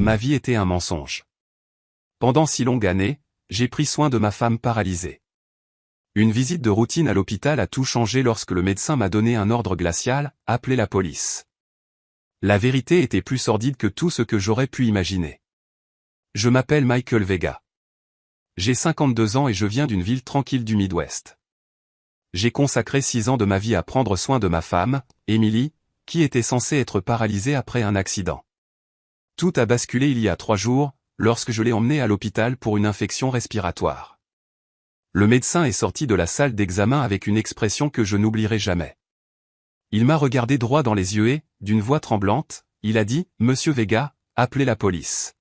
ma vie était un mensonge. Pendant si longues années, j'ai pris soin de ma femme paralysée. Une visite de routine à l'hôpital a tout changé lorsque le médecin m'a donné un ordre glacial, appelez la police. La vérité était plus sordide que tout ce que j'aurais pu imaginer. Je m'appelle Michael Vega. J'ai 52 ans et je viens d'une ville tranquille du Midwest. J'ai consacré 6 ans de ma vie à prendre soin de ma femme, Emily, qui était censée être paralysée après un accident. Tout a basculé il y a 3 jours, lorsque je l'ai emmenée à l'hôpital pour une infection respiratoire. Le médecin est sorti de la salle d'examen avec une expression que je n'oublierai jamais. Il m'a regardé droit dans les yeux et, d'une voix tremblante, il a dit « Monsieur Vega, appelez la police ».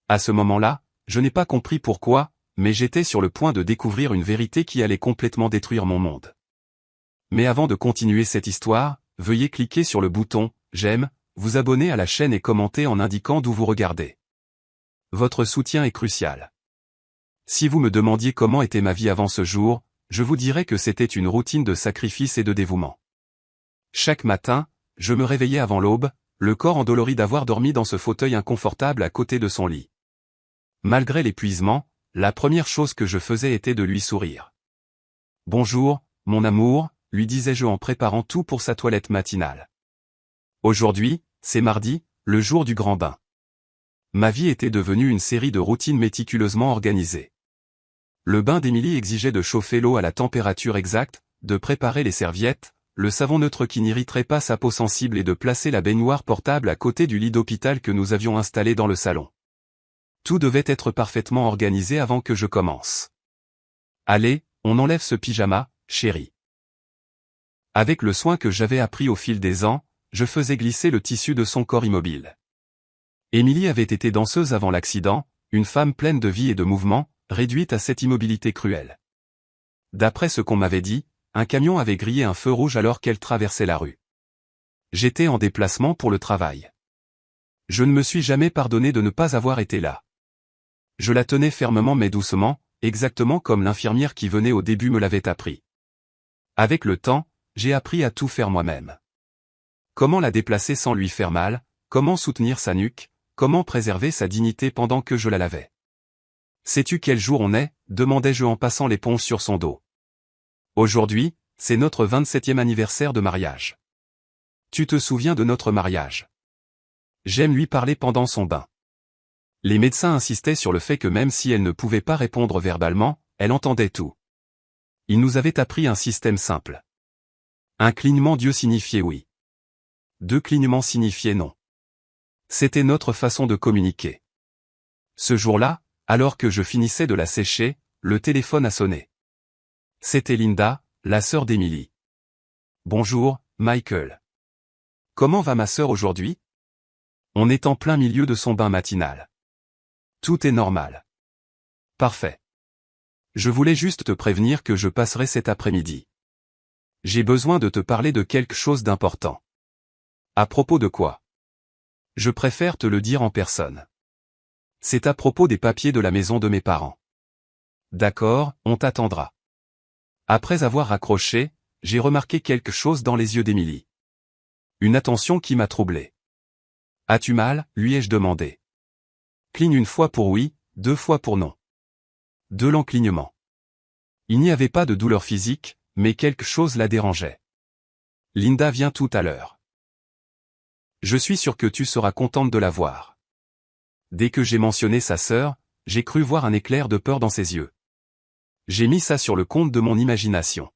À ce moment-là, je n'ai pas compris pourquoi, mais j'étais sur le point de découvrir une vérité qui allait complètement détruire mon monde. Mais avant de continuer cette histoire, veuillez cliquer sur le bouton « J'aime », vous abonner à la chaîne et commenter en indiquant d'où vous regardez. Votre soutien est crucial. Si vous me demandiez comment était ma vie avant ce jour, je vous dirais que c'était une routine de sacrifice et de dévouement. Chaque matin, je me réveillais avant l'aube, le corps endolori d'avoir dormi dans ce fauteuil inconfortable à côté de son lit. Malgré l'épuisement, la première chose que je faisais était de lui sourire. « Bonjour, mon amour », lui disais-je en préparant tout pour sa toilette matinale. Aujourd'hui, c'est mardi, le jour du grand bain. Ma vie était devenue une série de routines méticuleusement organisées. Le bain d'Emily exigeait de chauffer l'eau à la température exacte, de préparer les serviettes, le savon neutre qui n'irriterait pas sa peau sensible et de placer la baignoire portable à côté du lit d'hôpital que nous avions installé dans le salon. Tout devait être parfaitement organisé avant que je commence. Allez, on enlève ce pyjama, chérie. Avec le soin que j'avais appris au fil des ans, je faisais glisser le tissu de son corps immobile. Emily avait été danseuse avant l'accident, une femme pleine de vie et de mouvement, réduite à cette immobilité cruelle. D'après ce qu'on m'avait dit, un camion avait grillé un feu rouge alors qu'elle traversait la rue. J'étais en déplacement pour le travail. Je ne me suis jamais pardonné de ne pas avoir été là. Je la tenais fermement mais doucement, exactement comme l'infirmière qui venait au début me l'avait appris. Avec le temps, j'ai appris à tout faire moi-même. Comment la déplacer sans lui faire mal, comment soutenir sa nuque, comment préserver sa dignité pendant que je la lavais. Sais-tu quel jour on est, demandai-je en passant l'éponge sur son dos. Aujourd'hui, c'est notre 27e anniversaire de mariage. Tu te souviens de notre mariage? J'aime lui parler pendant son bain. Les médecins insistaient sur le fait que même si elle ne pouvait pas répondre verbalement, elle entendait tout. Ils nous avaient appris un système simple. Un clignement d'yeux signifiait oui. 2 clignements signifiaient non. C'était notre façon de communiquer. Ce jour-là, alors que je finissais de la sécher, le téléphone a sonné. C'était Linda, la sœur d'Emily. Bonjour, Michael. Comment va ma sœur aujourd'hui? On est en plein milieu de son bain matinal. Tout est normal. Parfait. Je voulais juste te prévenir que je passerai cet après-midi. J'ai besoin de te parler de quelque chose d'important. À propos de quoi? Je préfère te le dire en personne. C'est à propos des papiers de la maison de mes parents. D'accord, on t'attendra. Après avoir raccroché, j'ai remarqué quelque chose dans les yeux d'Emily. Une attention qui m'a troublé. As-tu mal, lui ai-je demandé. Cligne 1 fois pour oui, 2 fois pour non. 2 lents clignements. Il n'y avait pas de douleur physique, mais quelque chose la dérangeait. Linda vient tout à l'heure. Je suis sûr que tu seras contente de la voir. Dès que j'ai mentionné sa sœur, j'ai cru voir un éclair de peur dans ses yeux. J'ai mis ça sur le compte de mon imagination.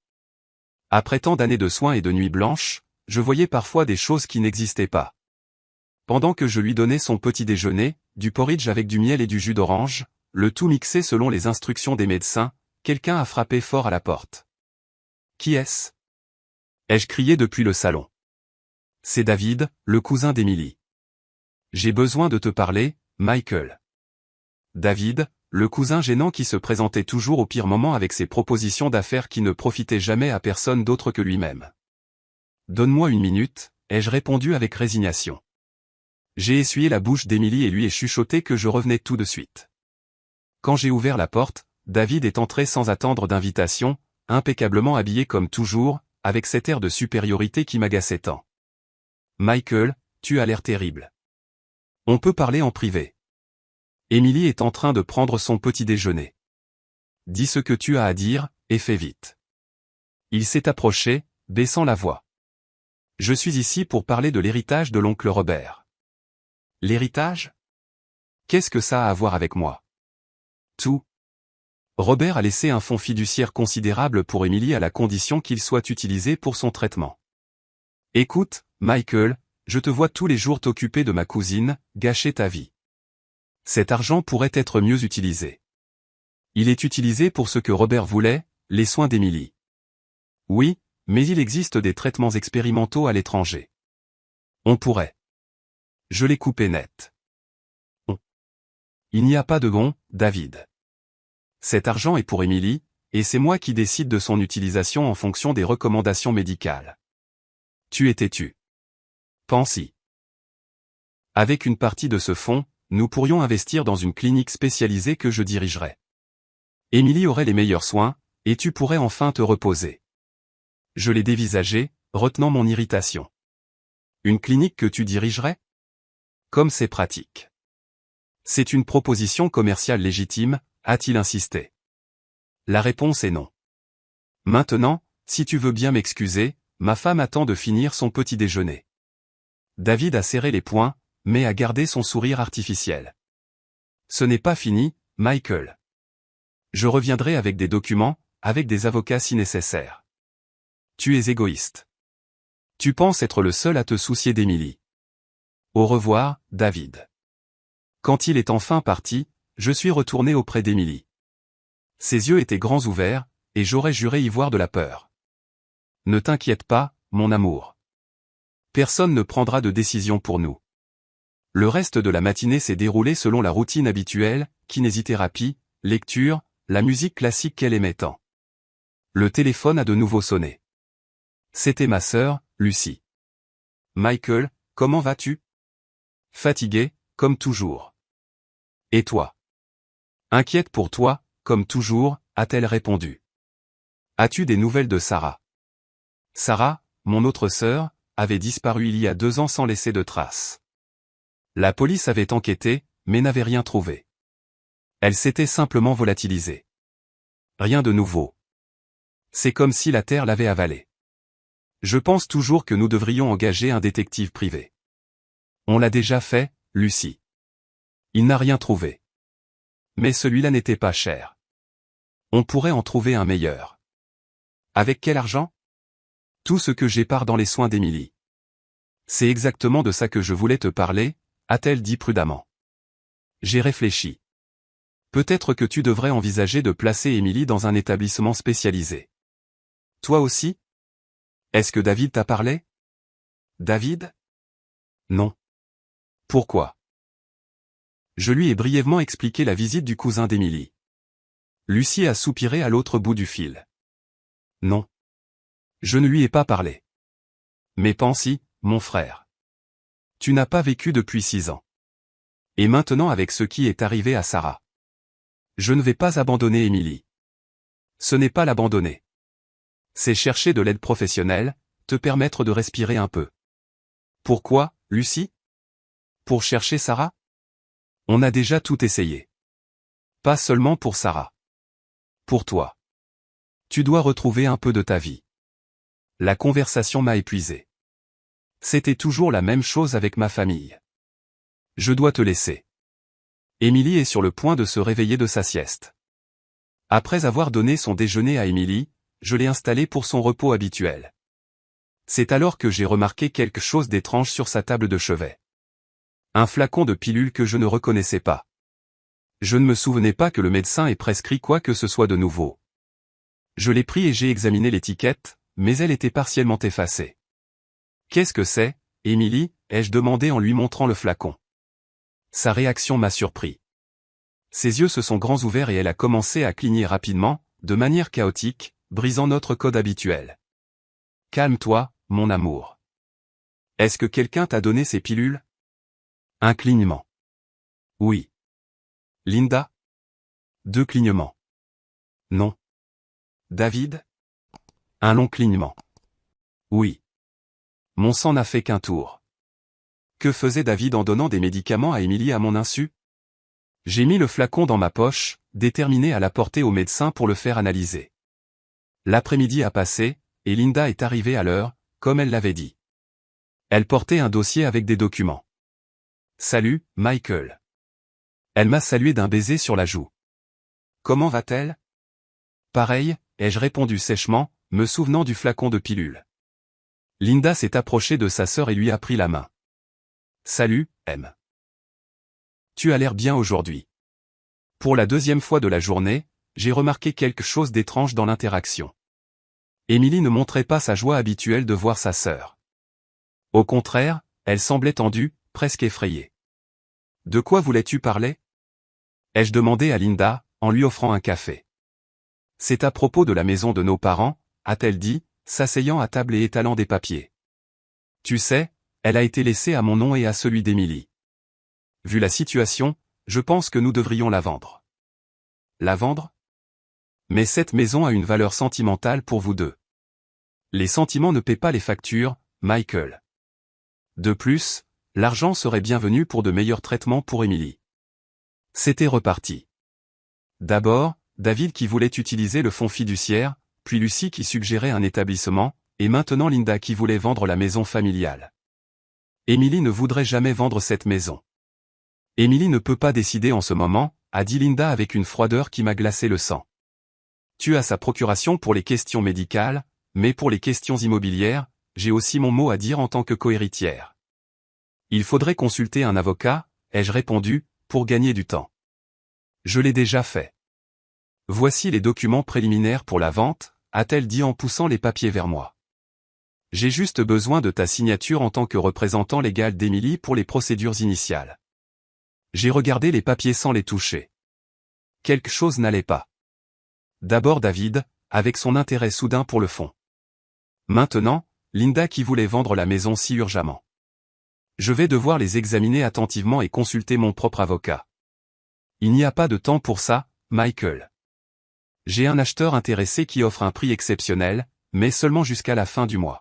Après tant d'années de soins et de nuits blanches, je voyais parfois des choses qui n'existaient pas. Pendant que je lui donnais son petit déjeuner, du porridge avec du miel et du jus d'orange, le tout mixé selon les instructions des médecins, quelqu'un a frappé fort à la porte. Qui est-ce? Ai-je crié depuis le salon. C'est David, le cousin d'Emily. J'ai besoin de te parler, Michael. David, le cousin gênant qui se présentait toujours au pire moment avec ses propositions d'affaires qui ne profitaient jamais à personne d'autre que lui-même. Donne-moi 1 minute, ai-je répondu avec résignation. J'ai essuyé la bouche d'Emily et lui ai chuchoté que je revenais tout de suite. Quand j'ai ouvert la porte, David est entré sans attendre d'invitation, impeccablement habillé comme toujours, avec cet air de supériorité qui m'agaçait tant. Michael, tu as l'air terrible. On peut parler en privé. Émilie est en train de prendre son petit déjeuner. Dis ce que tu as à dire, et fais vite. Il s'est approché, baissant la voix. Je suis ici pour parler de l'héritage de l'oncle Robert. L'héritage? Qu'est-ce que ça a à voir avec moi? Tout. Robert a laissé un fonds fiduciaire considérable pour Émilie à la condition qu'il soit utilisé pour son traitement. Écoute, Michael, je te vois tous les jours t'occuper de ma cousine, gâcher ta vie. Cet argent pourrait être mieux utilisé. Il est utilisé pour ce que Robert voulait, les soins d'Émilie. Oui, mais il existe des traitements expérimentaux à l'étranger. On pourrait. Je l'ai coupé net. Il n'y a pas de bon, David. Cet argent est pour Émilie, et c'est moi qui décide de son utilisation en fonction des recommandations médicales. Tu es têtu. Pense-y. Avec une partie de ce fonds, nous pourrions investir dans une clinique spécialisée que je dirigerais. Émilie aurait les meilleurs soins, et tu pourrais enfin te reposer. Je l'ai dévisagé, retenant mon irritation. Une clinique que tu dirigerais? Comme c'est pratique. C'est une proposition commerciale légitime, a-t-il insisté. La réponse est non. Maintenant, si tu veux bien m'excuser, ma femme attend de finir son petit déjeuner. David a serré les poings, mais a gardé son sourire artificiel. Ce n'est pas fini, Michael. Je reviendrai avec des documents, avec des avocats si nécessaire. Tu es égoïste. Tu penses être le seul à te soucier d'Émilie. Au revoir, David. Quand il est enfin parti, je suis retourné auprès d'Émilie. Ses yeux étaient grands ouverts, et j'aurais juré y voir de la peur. Ne t'inquiète pas, mon amour. Personne ne prendra de décision pour nous. Le reste de la matinée s'est déroulé selon la routine habituelle, kinésithérapie, lecture, la musique classique qu'elle aimait tant. Le téléphone a de nouveau sonné. C'était ma sœur, Lucie. Michael, comment vas-tu? Fatigué, comme toujours. Et toi? Inquiète pour toi, comme toujours, a-t-elle répondu. As-tu des nouvelles de Sarah? Sarah, mon autre sœur, avait disparu il y a 2 ans sans laisser de traces. La police avait enquêté, mais n'avait rien trouvé. Elle s'était simplement volatilisée. Rien de nouveau. C'est comme si la terre l'avait avalée. Je pense toujours que nous devrions engager un détective privé. On l'a déjà fait, Lucie. Il n'a rien trouvé. Mais celui-là n'était pas cher. On pourrait en trouver un meilleur. Avec quel argent? Tout ce que j'épare dans les soins d'Émilie. C'est exactement de ça que je voulais te parler, a-t-elle dit prudemment. J'ai réfléchi. Peut-être que tu devrais envisager de placer Émilie dans un établissement spécialisé. Toi aussi? Est-ce que David t'a parlé? David? Non. Pourquoi? Je lui ai brièvement expliqué la visite du cousin d'Émilie. Lucie a soupiré à l'autre bout du fil. Non. Je ne lui ai pas parlé. Mais pense-y, mon frère. Tu n'as pas vécu depuis 6 ans. Et maintenant avec ce qui est arrivé à Sarah. Je ne vais pas abandonner Émilie. Ce n'est pas l'abandonner. C'est chercher de l'aide professionnelle, te permettre de respirer un peu. Pourquoi, Lucie? Pour chercher Sarah? On a déjà tout essayé. Pas seulement pour Sarah. Pour toi. Tu dois retrouver un peu de ta vie. La conversation m'a épuisé. C'était toujours la même chose avec ma famille. Je dois te laisser. Émilie est sur le point de se réveiller de sa sieste. Après avoir donné son déjeuner à Émilie, je l'ai installée pour son repos habituel. C'est alors que j'ai remarqué quelque chose d'étrange sur sa table de chevet. Un flacon de pilules que je ne reconnaissais pas. Je ne me souvenais pas que le médecin ait prescrit quoi que ce soit de nouveau. Je l'ai pris et j'ai examiné l'étiquette, mais elle était partiellement effacée. Qu'est-ce que c'est, Émilie? Ai-je demandé en lui montrant le flacon. Sa réaction m'a surpris. Ses yeux se sont grands ouverts et elle a commencé à cligner rapidement, de manière chaotique, brisant notre code habituel. Calme-toi, mon amour. Est-ce que quelqu'un t'a donné ces pilules? Un clignement. Oui. Linda? 2 clignements. Non. David? Un long clignement. Oui. Mon sang n'a fait qu'un tour. Que faisait David en donnant des médicaments à Emily à mon insu? J'ai mis le flacon dans ma poche, déterminé à l'apporter au médecin pour le faire analyser. L'après-midi a passé, et Linda est arrivée à l'heure, comme elle l'avait dit. Elle portait un dossier avec des documents. « Salut, Michael. » Elle m'a salué d'un baiser sur la joue. « Comment va-t-elle? » « Pareil, » ai-je répondu sèchement, me souvenant du flacon de pilule. Linda s'est approchée de sa sœur et lui a pris la main. « Salut, M. Tu as l'air bien aujourd'hui. » Pour la deuxième fois de la journée, j'ai remarqué quelque chose d'étrange dans l'interaction. Emily ne montrait pas sa joie habituelle de voir sa sœur. Au contraire, elle semblait tendue, presque effrayée. « De quoi voulais-tu parler? » ai-je demandé à Linda, en lui offrant un café. « C'est à propos de la maison de nos parents, » a-t-elle dit, s'asseyant à table et étalant des papiers. « Tu sais, elle a été laissée à mon nom et à celui d'Emily. Vu la situation, je pense que nous devrions la vendre. » La vendre? Mais cette maison a une valeur sentimentale pour vous deux. Les sentiments ne paient pas les factures, Michael. De plus, l'argent serait bienvenu pour de meilleurs traitements pour Emily. C'était reparti. D'abord, David qui voulait utiliser le fonds fiduciaire, puis Lucie qui suggérait un établissement, et maintenant Linda qui voulait vendre la maison familiale. Emily ne voudrait jamais vendre cette maison. Emily ne peut pas décider en ce moment, a dit Linda avec une froideur qui m'a glacé le sang. Tu as sa procuration pour les questions médicales, mais pour les questions immobilières, j'ai aussi mon mot à dire en tant que cohéritière. Il faudrait consulter un avocat, ai-je répondu, pour gagner du temps. Je l'ai déjà fait. Voici les documents préliminaires pour la vente, a-t-elle dit en poussant les papiers vers moi. J'ai juste besoin de ta signature en tant que représentant légal d'Emily pour les procédures initiales. J'ai regardé les papiers sans les toucher. Quelque chose n'allait pas. D'abord David, avec son intérêt soudain pour le fonds. Maintenant, Linda qui voulait vendre la maison si urgemment. Je vais devoir les examiner attentivement et consulter mon propre avocat. Il n'y a pas de temps pour ça, Michael. J'ai un acheteur intéressé qui offre un prix exceptionnel, mais seulement jusqu'à la fin du mois.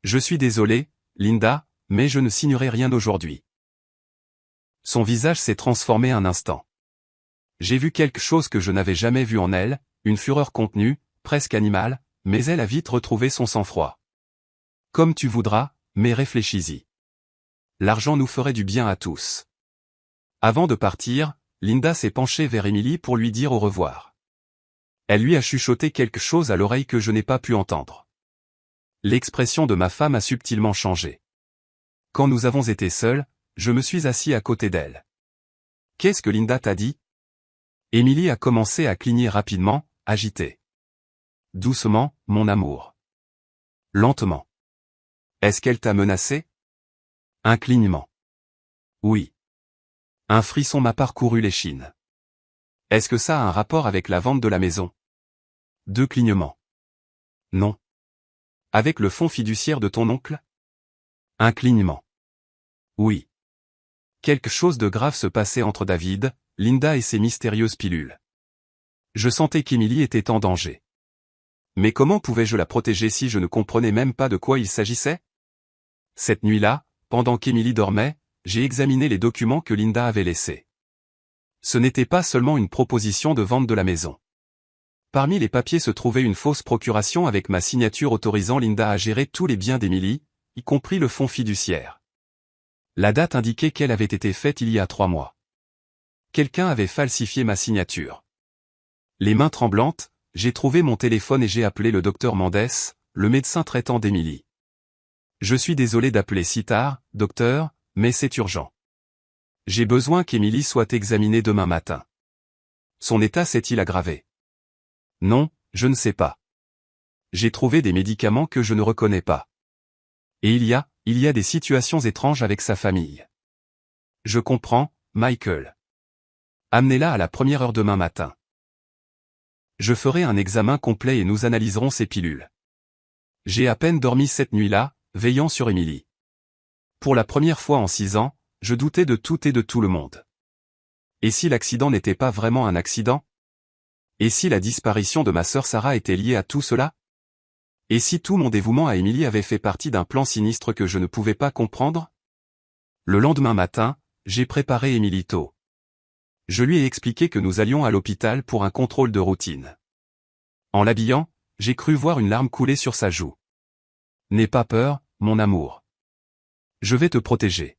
Je suis désolé, Linda, mais je ne signerai rien aujourd'hui. Son visage s'est transformé un instant. J'ai vu quelque chose que je n'avais jamais vu en elle, une fureur contenue, presque animale, mais elle a vite retrouvé son sang-froid. Comme tu voudras, mais réfléchis-y. L'argent nous ferait du bien à tous. Avant de partir, Linda s'est penchée vers Emily pour lui dire au revoir. Elle lui a chuchoté quelque chose à l'oreille que je n'ai pas pu entendre. L'expression de ma femme a subtilement changé. Quand nous avons été seuls, je me suis assis à côté d'elle. « Qu'est-ce que Linda t'a dit ?» Emily a commencé à cligner rapidement, agitée. « Doucement, mon amour. » Lentement. « Est-ce qu'elle t'a menacé ?» Un clignement. « Oui. » Un frisson m'a parcouru l'échine. « Est-ce que ça a un rapport avec la vente de la maison ?» Deux clignements. « Non. » Avec le fonds fiduciaire de ton oncle ? Un clignement. « Oui. » Quelque chose de grave se passait entre David, Linda et ses mystérieuses pilules. Je sentais qu'Emily était en danger. Mais comment pouvais-je la protéger si je ne comprenais même pas de quoi il s'agissait ? Cette nuit-là, pendant qu'Emily dormait, j'ai examiné les documents que Linda avait laissés. Ce n'était pas seulement une proposition de vente de la maison. Parmi les papiers se trouvait une fausse procuration avec ma signature autorisant Linda à gérer tous les biens d'Emily, y compris le fonds fiduciaire. La date indiquait qu'elle avait été faite il y a 3 mois. Quelqu'un avait falsifié ma signature. Les mains tremblantes, j'ai trouvé mon téléphone et j'ai appelé le docteur Mendes, le médecin traitant d'Emily. Je suis désolé d'appeler si tard, docteur, mais c'est urgent. J'ai besoin qu'Emily soit examinée demain matin. Son état s'est-il aggravé? Non, je ne sais pas. J'ai trouvé des médicaments que je ne reconnais pas. Et il y a des situations étranges avec sa famille. Je comprends, Michael. Amenez-la à la première heure demain matin. Je ferai un examen complet et nous analyserons ses pilules. J'ai à peine dormi cette nuit-là, veillant sur Emily. Pour la première fois en 6 ans, je doutais de tout et de tout le monde. Et si l'accident n'était pas vraiment un accident? Et si la disparition de ma sœur Sarah était liée à tout cela? Et si tout mon dévouement à Emily avait fait partie d'un plan sinistre que je ne pouvais pas comprendre? Le lendemain matin, j'ai préparé Émilie tôt. Je lui ai expliqué que nous allions à l'hôpital pour un contrôle de routine. En l'habillant, j'ai cru voir une larme couler sur sa joue. N'aie pas peur, mon amour. Je vais te protéger.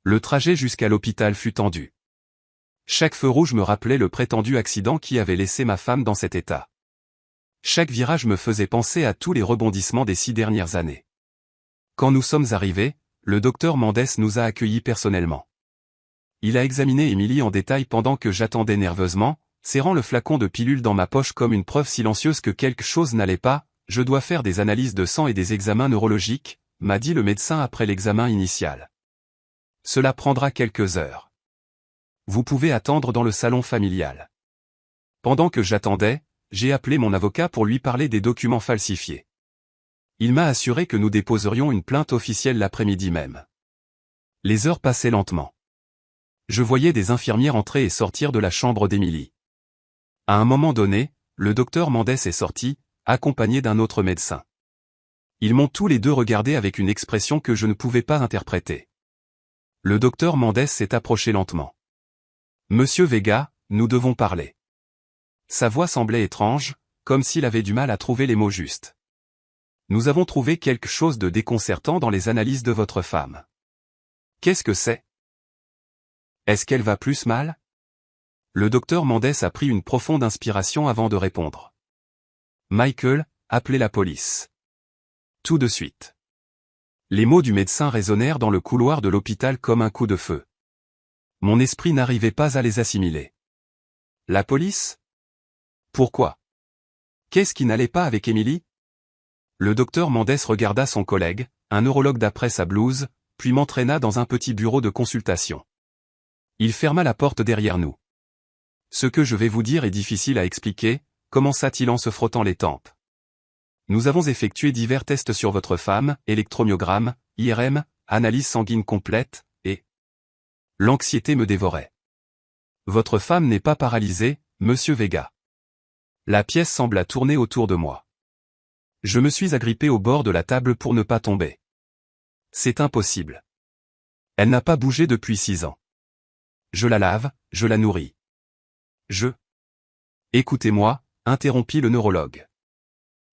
Le trajet jusqu'à l'hôpital fut tendu. Chaque feu rouge me rappelait le prétendu accident qui avait laissé ma femme dans cet état. Chaque virage me faisait penser à tous les rebondissements des 6 dernières années. Quand nous sommes arrivés, le docteur Mendes nous a accueillis personnellement. Il a examiné Émilie en détail pendant que j'attendais nerveusement, serrant le flacon de pilule dans ma poche comme une preuve silencieuse que quelque chose n'allait pas. Je dois faire des analyses de sang et des examens neurologiques, m'a dit le médecin après l'examen initial. Cela prendra quelques heures. Vous pouvez attendre dans le salon familial. Pendant que j'attendais, j'ai appelé mon avocat pour lui parler des documents falsifiés. Il m'a assuré que nous déposerions une plainte officielle l'après-midi même. Les heures passaient lentement. Je voyais des infirmières entrer et sortir de la chambre d'Émilie. À un moment donné, le docteur Mendes est sorti, accompagné d'un autre médecin. Ils m'ont tous les deux regardé avec une expression que je ne pouvais pas interpréter. Le docteur Mendes s'est approché lentement. Monsieur Vega, nous devons parler. Sa voix semblait étrange, comme s'il avait du mal à trouver les mots justes. Nous avons trouvé quelque chose de déconcertant dans les analyses de votre femme. Qu'est-ce que c'est? Est-ce qu'elle va plus mal? Le docteur Mendes a pris une profonde inspiration avant de répondre. Michael, appelez la police. Tout de suite. Les mots du médecin résonnèrent dans le couloir de l'hôpital comme un coup de feu. Mon esprit n'arrivait pas à les assimiler. La police? Pourquoi? Qu'est-ce qui n'allait pas avec Émilie? Le docteur Mendes regarda son collègue, un neurologue d'après sa blouse, puis m'entraîna dans un petit bureau de consultation. Il ferma la porte derrière nous. Ce que je vais vous dire est difficile à expliquer, commença-t-il en se frottant les tempes. Nous avons effectué divers tests sur votre femme, électromyogramme, IRM, analyse sanguine complète, et... L'anxiété me dévorait. Votre femme n'est pas paralysée, monsieur Vega. La pièce sembla tourner autour de moi. Je me suis agrippé au bord de la table pour ne pas tomber. C'est impossible. Elle n'a pas bougé depuis 6 ans. Je la lave, je la nourris. Écoutez-moi, interrompit le neurologue.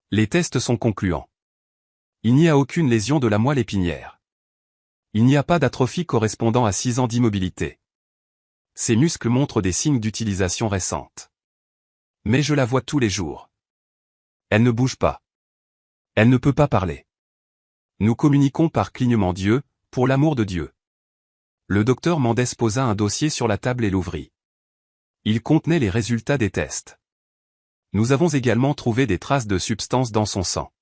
Les tests sont concluants. Il n'y a aucune lésion de la moelle épinière. Il n'y a pas d'atrophie correspondant à 6 ans d'immobilité. Ses muscles montrent des signes d'utilisation récente. Mais je la vois tous les jours. Elle ne bouge pas. Elle ne peut pas parler. Nous communiquons par clignement d'yeux, pour l'amour de Dieu. Le docteur Mendes posa un dossier sur la table et l'ouvrit. Il contenait les résultats des tests. Nous avons également trouvé des traces de substances dans son sang.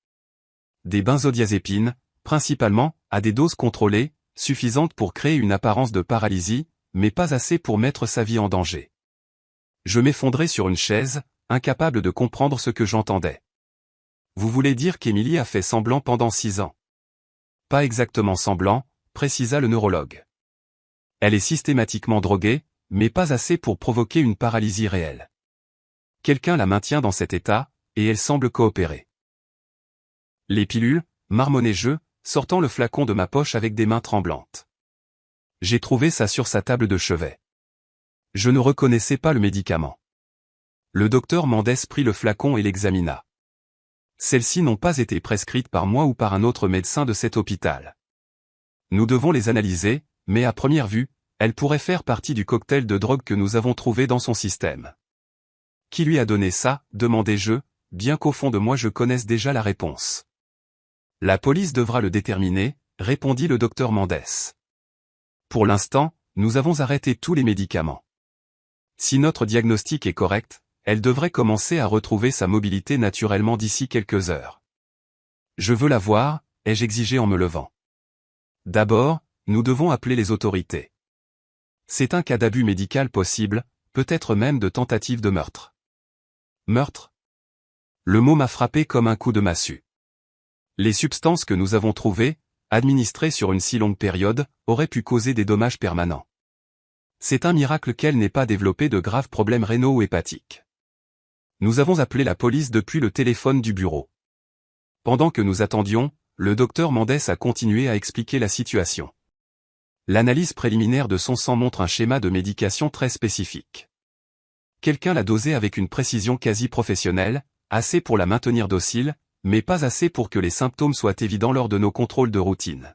Des benzodiazépines, principalement, à des doses contrôlées, suffisantes pour créer une apparence de paralysie, mais pas assez pour mettre sa vie en danger. Je m'effondrai sur une chaise, incapable de comprendre ce que j'entendais. Vous voulez dire qu'Émilie a fait semblant pendant 6 ans? Pas exactement semblant, précisa le neurologue. Elle est systématiquement droguée, mais pas assez pour provoquer une paralysie réelle. Quelqu'un la maintient dans cet état, et elle semble coopérer. Les pilules, marmonnai-je, sortant le flacon de ma poche avec des mains tremblantes. J'ai trouvé ça sur sa table de chevet. Je ne reconnaissais pas le médicament. Le docteur Mendes prit le flacon et l'examina. Celles-ci n'ont pas été prescrites par moi ou par un autre médecin de cet hôpital. Nous devons les analyser, mais à première vue, elles pourraient faire partie du cocktail de drogue que nous avons trouvé dans son système. Qui lui a donné ça, demandai-je, bien qu'au fond de moi je connaisse déjà la réponse. La police devra le déterminer, répondit le docteur Mendes. Pour l'instant, nous avons arrêté tous les médicaments. Si notre diagnostic est correct, elle devrait commencer à retrouver sa mobilité naturellement d'ici quelques heures. Je veux la voir, ai-je exigé en me levant. D'abord, nous devons appeler les autorités. C'est un cas d'abus médical possible, peut-être même de tentative de meurtre. Meurtre? Le mot m'a frappé comme un coup de massue. Les substances que nous avons trouvées, administrées sur une si longue période, auraient pu causer des dommages permanents. C'est un miracle qu'elle n'ait pas développé de graves problèmes rénaux ou hépatiques. Nous avons appelé la police depuis le téléphone du bureau. Pendant que nous attendions, le docteur Mendes a continué à expliquer la situation. L'analyse préliminaire de son sang montre un schéma de médication très spécifique. Quelqu'un l'a dosée avec une précision quasi professionnelle, assez pour la maintenir docile, mais pas assez pour que les symptômes soient évidents lors de nos contrôles de routine.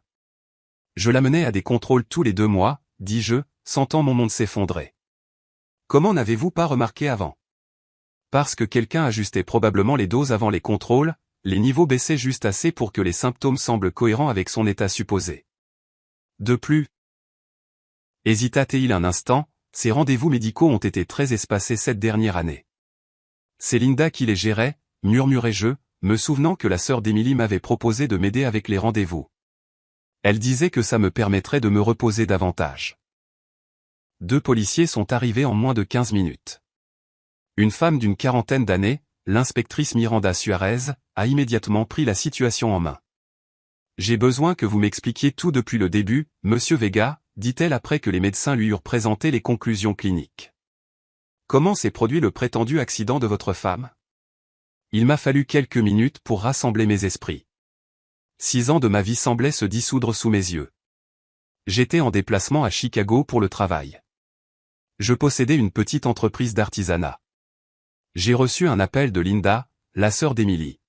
Je l'amenais à des contrôles tous les 2 mois, dis-je, sentant mon monde s'effondrer. Comment n'avez-vous pas remarqué avant? Parce que quelqu'un ajustait probablement les doses avant les contrôles, les niveaux baissaient juste assez pour que les symptômes semblent cohérents avec son état supposé. De plus, hésita-t-il un instant, ces rendez-vous médicaux ont été très espacés cette dernière année. C'est Linda qui les gérait, murmurai-je, me souvenant que la sœur d'Emily m'avait proposé de m'aider avec les rendez-vous. Elle disait que ça me permettrait de me reposer davantage. 2 policiers sont arrivés en moins de 15 minutes. Une femme d'une quarantaine d'années, l'inspectrice Miranda Suarez, a immédiatement pris la situation en main. J'ai besoin que vous m'expliquiez tout depuis le début, monsieur Vega, dit-elle après que les médecins lui eurent présenté les conclusions cliniques. Comment s'est produit le prétendu accident de votre femme? Il m'a fallu quelques minutes pour rassembler mes esprits. 6 ans de ma vie semblaient se dissoudre sous mes yeux. J'étais en déplacement à Chicago pour le travail. Je possédais une petite entreprise d'artisanat. J'ai reçu un appel de Linda, la sœur d'Emily.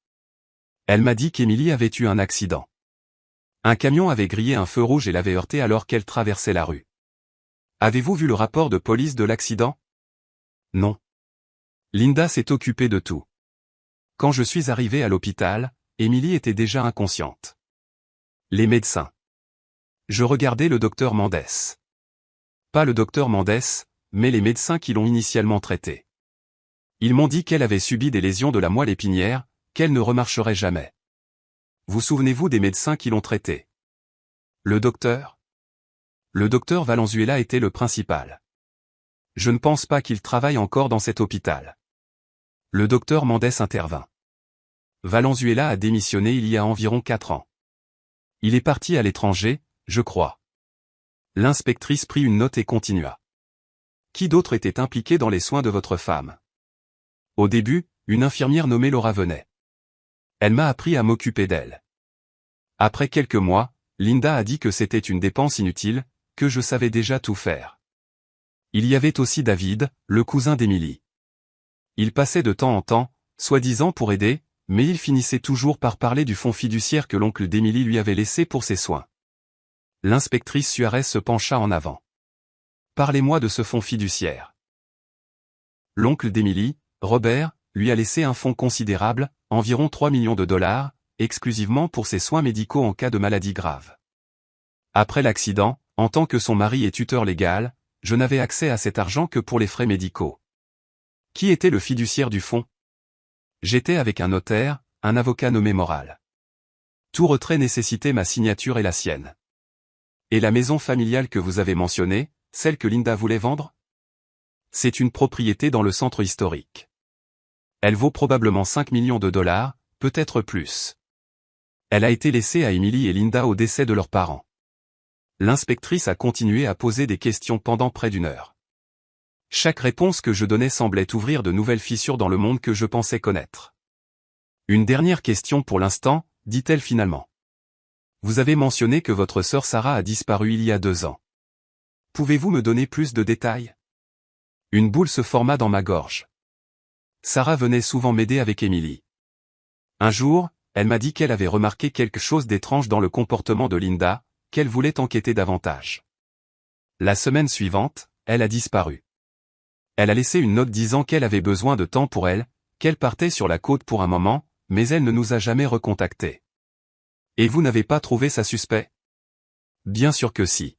Elle m'a dit qu'Emily avait eu un accident. Un camion avait grillé un feu rouge et l'avait heurtée alors qu'elle traversait la rue. Avez-vous vu le rapport de police de l'accident? Non. Linda s'est occupée de tout. Quand je suis arrivé à l'hôpital, Emily était déjà inconsciente. Les médecins. Je regardais le docteur Mendes. Pas le docteur Mendes, mais les médecins qui l'ont initialement traitée. Ils m'ont dit qu'elle avait subi des lésions de la moelle épinière, qu'elle ne remarcherait jamais. Vous souvenez-vous des médecins qui l'ont traitée? Le docteur? Le docteur Valenzuela était le principal. Je ne pense pas qu'il travaille encore dans cet hôpital. Le docteur Mendes intervint. Valenzuela a démissionné il y a environ 4 ans. Il est parti à l'étranger, je crois. L'inspectrice prit une note et continua. Qui d'autre était impliqué dans les soins de votre femme? Au début, une infirmière nommée Laura venait. Elle m'a appris à m'occuper d'elle. Après quelques mois, Linda a dit que c'était une dépense inutile, que je savais déjà tout faire. Il y avait aussi David, le cousin d'Emily. Il passait de temps en temps, soi-disant pour aider, mais il finissait toujours par parler du fonds fiduciaire que l'oncle d'Emily lui avait laissé pour ses soins. L'inspectrice Suarez se pencha en avant. Parlez-moi de ce fonds fiduciaire. L'oncle d'Emily, Robert, lui a laissé un fonds considérable, environ 3 millions de dollars, exclusivement pour ses soins médicaux en cas de maladie grave. Après l'accident, en tant que son mari et tuteur légal, je n'avais accès à cet argent que pour les frais médicaux. Qui était le fiduciaire du fonds? J'étais avec un notaire, un avocat nommé Moral. Tout retrait nécessitait ma signature et la sienne. Et la maison familiale que vous avez mentionnée, celle que Linda voulait vendre? C'est une propriété dans le centre historique. Elle vaut probablement 5 millions de dollars, peut-être plus. Elle a été laissée à Emily et Linda au décès de leurs parents. L'inspectrice a continué à poser des questions pendant près d'1 heure. Chaque réponse que je donnais semblait ouvrir de nouvelles fissures dans le monde que je pensais connaître. Une dernière question pour l'instant, dit-elle finalement. Vous avez mentionné que votre sœur Sarah a disparu il y a 2 ans. Pouvez-vous me donner plus de détails? Une boule se forma dans ma gorge. Sarah venait souvent m'aider avec Emily. Un jour, elle m'a dit qu'elle avait remarqué quelque chose d'étrange dans le comportement de Linda, qu'elle voulait enquêter davantage. La semaine suivante, elle a disparu. Elle a laissé une note disant qu'elle avait besoin de temps pour elle, qu'elle partait sur la côte pour un moment, mais elle ne nous a jamais recontactés. Et vous n'avez pas trouvé ça suspect? Bien sûr que si.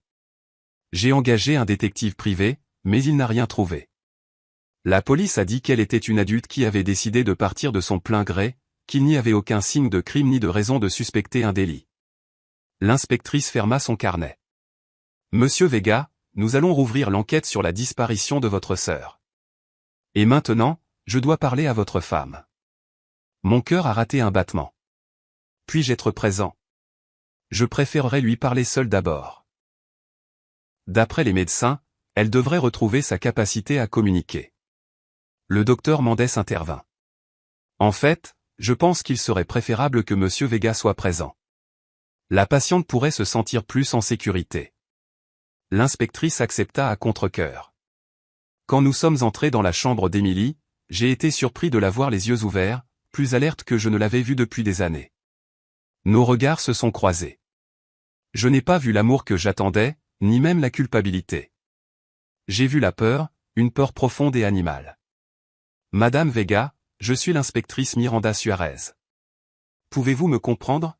J'ai engagé un détective privé, mais il n'a rien trouvé. La police a dit qu'elle était une adulte qui avait décidé de partir de son plein gré, qu'il n'y avait aucun signe de crime ni de raison de suspecter un délit. L'inspectrice ferma son carnet. Monsieur Vega, nous allons rouvrir l'enquête sur la disparition de votre sœur. Et maintenant, je dois parler à votre femme. Mon cœur a raté un battement. Puis-je être présent? Je préférerais lui parler seul d'abord. D'après les médecins, elle devrait retrouver sa capacité à communiquer. Le docteur Mendes intervint. En fait, je pense qu'il serait préférable que monsieur Vega soit présent. La patiente pourrait se sentir plus en sécurité. L'inspectrice accepta à contre-cœur. Quand nous sommes entrés dans la chambre d'Émilie, j'ai été surpris de la voir les yeux ouverts, plus alerte que je ne l'avais vue depuis des années. Nos regards se sont croisés. Je n'ai pas vu l'amour que j'attendais, ni même la culpabilité. J'ai vu la peur, une peur profonde et animale. Madame Vega, je suis l'inspectrice Miranda Suarez. Pouvez-vous me comprendre?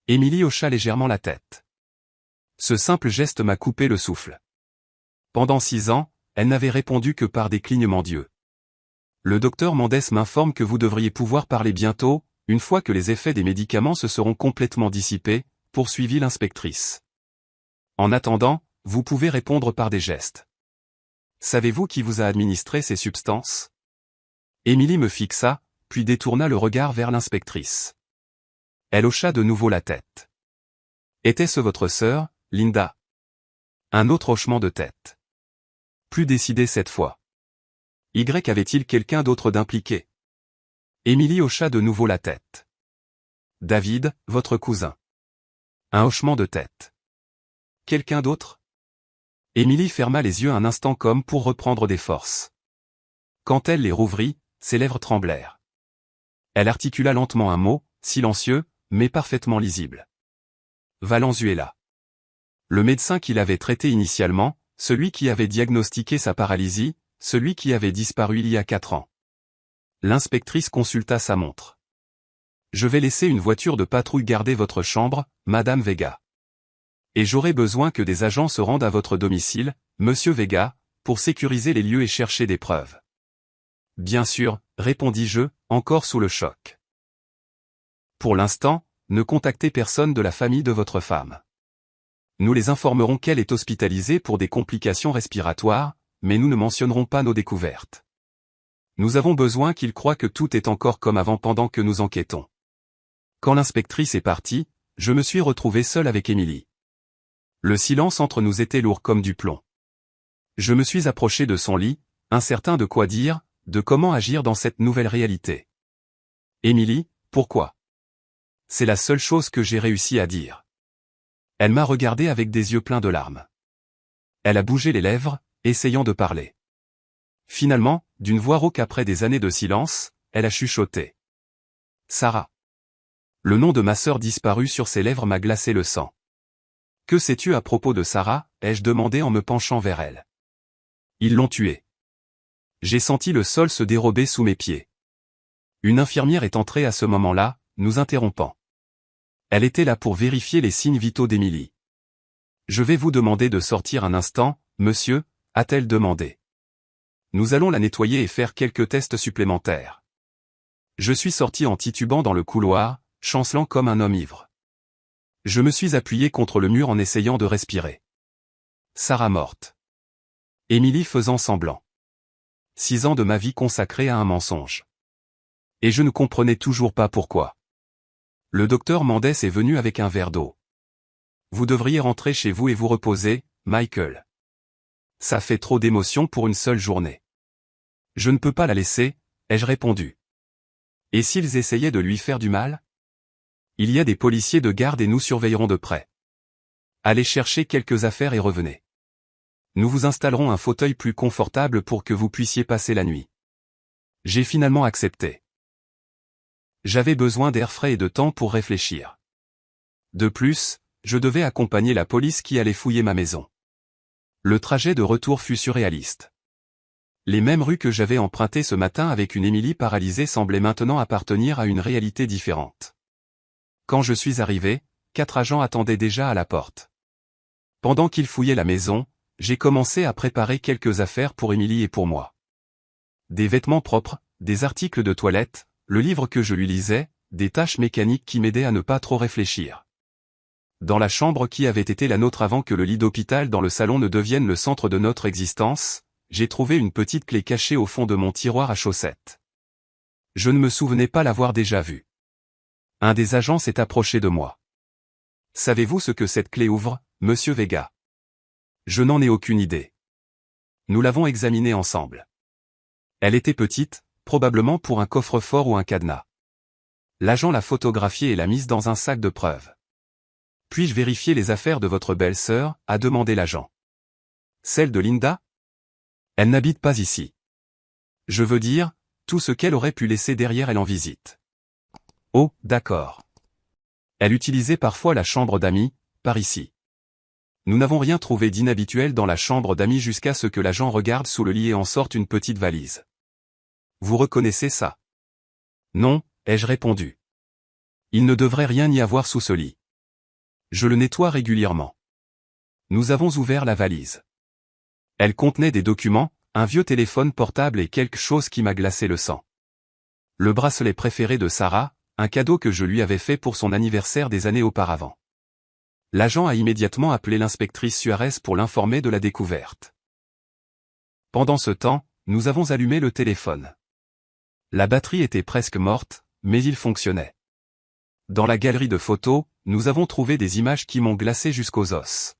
Émilie hocha légèrement la tête. Ce simple geste m'a coupé le souffle. Pendant 6 ans, elle n'avait répondu que par des clignements d'yeux. Le docteur Mendes m'informe que vous devriez pouvoir parler bientôt, une fois que les effets des médicaments se seront complètement dissipés, poursuivit l'inspectrice. En attendant, vous pouvez répondre par des gestes. Savez-vous qui vous a administré ces substances? Émilie me fixa, puis détourna le regard vers l'inspectrice. Elle hocha de nouveau la tête. Était-ce votre sœur, Linda? Un autre hochement de tête. Plus décidé cette fois. Y avait-il quelqu'un d'autre d'impliqué? Émilie hocha de nouveau la tête. David, votre cousin. Un hochement de tête. Quelqu'un d'autre? Émilie ferma les yeux un instant comme pour reprendre des forces. Quand elle les rouvrit, ses lèvres tremblèrent. Elle articula lentement un mot, silencieux, mais parfaitement lisible. Valenzuela. Le médecin qui l'avait traité initialement, celui qui avait diagnostiqué sa paralysie, celui qui avait disparu il y a 4 ans. L'inspectrice consulta sa montre. Je vais laisser une voiture de patrouille garder votre chambre, Madame Vega. Et j'aurai besoin que des agents se rendent à votre domicile, Monsieur Vega, pour sécuriser les lieux et chercher des preuves. Bien sûr, répondis-je, encore sous le choc. Pour l'instant, ne contactez personne de la famille de votre femme. Nous les informerons qu'elle est hospitalisée pour des complications respiratoires, mais nous ne mentionnerons pas nos découvertes. Nous avons besoin qu'ils croient que tout est encore comme avant pendant que nous enquêtons. Quand l'inspectrice est partie, je me suis retrouvé seul avec Émilie. Le silence entre nous était lourd comme du plomb. Je me suis approché de son lit, incertain de quoi dire, de comment agir dans cette nouvelle réalité. Émilie, pourquoi? C'est la seule chose que j'ai réussi à dire. Elle m'a regardé avec des yeux pleins de larmes. Elle a bougé les lèvres, essayant de parler. Finalement, d'une voix rauque après des années de silence, elle a chuchoté. Sarah. Le nom de ma sœur disparue sur ses lèvres m'a glacé le sang. Que sais-tu à propos de Sarah? Ai-je demandé en me penchant vers elle. Ils l'ont tuée. J'ai senti le sol se dérober sous mes pieds. Une infirmière est entrée à ce moment-là, nous interrompant. Elle était là pour vérifier les signes vitaux d'Émilie. Je vais vous demander de sortir un instant, monsieur, a-t-elle demandé. Nous allons la nettoyer et faire quelques tests supplémentaires. Je suis sorti en titubant dans le couloir, chancelant comme un homme ivre. Je me suis appuyé contre le mur en essayant de respirer. Sarah morte. Émilie faisant semblant. 6 ans de ma vie consacrés à un mensonge. Et je ne comprenais toujours pas pourquoi. Le docteur Mendes est venu avec un verre d'eau. Vous devriez rentrer chez vous et vous reposer, Michael. Ça fait trop d'émotions pour une seule journée. Je ne peux pas la laisser, ai-je répondu. Et s'ils essayaient de lui faire du mal? Il y a des policiers de garde et nous surveillerons de près. Allez chercher quelques affaires et revenez. Nous vous installerons un fauteuil plus confortable pour que vous puissiez passer la nuit. J'ai finalement accepté. J'avais besoin d'air frais et de temps pour réfléchir. De plus, je devais accompagner la police qui allait fouiller ma maison. Le trajet de retour fut surréaliste. Les mêmes rues que j'avais empruntées ce matin avec une Émilie paralysée semblaient maintenant appartenir à une réalité différente. Quand je suis arrivé, 4 agents attendaient déjà à la porte. Pendant qu'ils fouillaient la maison, j'ai commencé à préparer quelques affaires pour Émilie et pour moi. Des vêtements propres, des articles de toilette, le livre que je lui lisais, des tâches mécaniques qui m'aidaient à ne pas trop réfléchir. Dans la chambre qui avait été la nôtre avant que le lit d'hôpital dans le salon ne devienne le centre de notre existence, j'ai trouvé une petite clé cachée au fond de mon tiroir à chaussettes. Je ne me souvenais pas l'avoir déjà vue. Un des agents s'est approché de moi. Savez-vous ce que cette clé ouvre, monsieur Vega? Je n'en ai aucune idée. Nous l'avons examinée ensemble. Elle était petite, probablement pour un coffre-fort ou un cadenas. L'agent l'a photographiée et l'a mise dans un sac de preuves. Puis-je vérifier les affaires de votre belle-sœur, a demandé l'agent. Celle de Linda? Elle n'habite pas ici. Je veux dire, tout ce qu'elle aurait pu laisser derrière elle en visite. Oh, d'accord. Elle utilisait parfois la chambre d'amis, par ici. Nous n'avons rien trouvé d'inhabituel dans la chambre d'amis jusqu'à ce que l'agent regarde sous le lit et en sorte une petite valise. Vous reconnaissez ça? Non, ai-je répondu. Il ne devrait rien y avoir sous ce lit. Je le nettoie régulièrement. Nous avons ouvert la valise. Elle contenait des documents, un vieux téléphone portable et quelque chose qui m'a glacé le sang. Le bracelet préféré de Sarah, un cadeau que je lui avais fait pour son anniversaire des années auparavant. L'agent a immédiatement appelé l'inspectrice Suarez pour l'informer de la découverte. Pendant ce temps, nous avons allumé le téléphone. La batterie était presque morte, mais il fonctionnait. Dans la galerie de photos, nous avons trouvé des images qui m'ont glacé jusqu'aux os.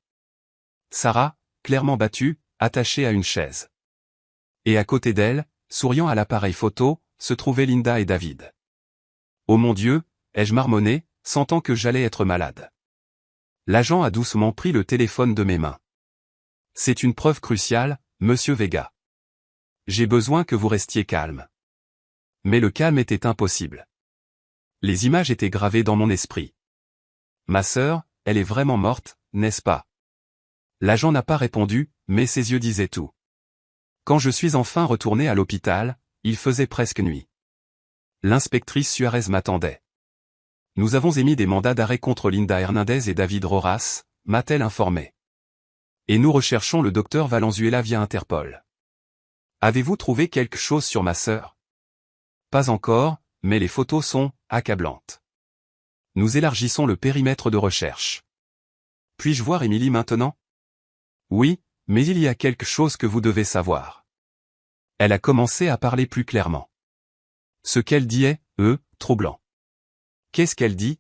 Sarah, clairement battue, attachée à une chaise. Et à côté d'elle, souriant à l'appareil photo, se trouvaient Linda et David. Oh mon Dieu, ai-je marmonné, sentant que j'allais être malade. L'agent a doucement pris le téléphone de mes mains. C'est une preuve cruciale, monsieur Vega. J'ai besoin que vous restiez calme. Mais le calme était impossible. Les images étaient gravées dans mon esprit. Ma sœur, elle est vraiment morte, n'est-ce pas? L'agent n'a pas répondu, mais ses yeux disaient tout. Quand je suis enfin retourné à l'hôpital, il faisait presque nuit. L'inspectrice Suarez m'attendait. Nous avons émis des mandats d'arrêt contre Linda Hernandez et David Roras, m'a-t-elle informé. Et nous recherchons le docteur Valenzuela via Interpol. Avez-vous trouvé quelque chose sur ma sœur? Pas encore, mais les photos sont accablantes. Nous élargissons le périmètre de recherche. Puis-je voir Emily maintenant? Oui, mais il y a quelque chose que vous devez savoir. Elle a commencé à parler plus clairement. Ce qu'elle dit est, troublant. Qu'est-ce qu'elle dit?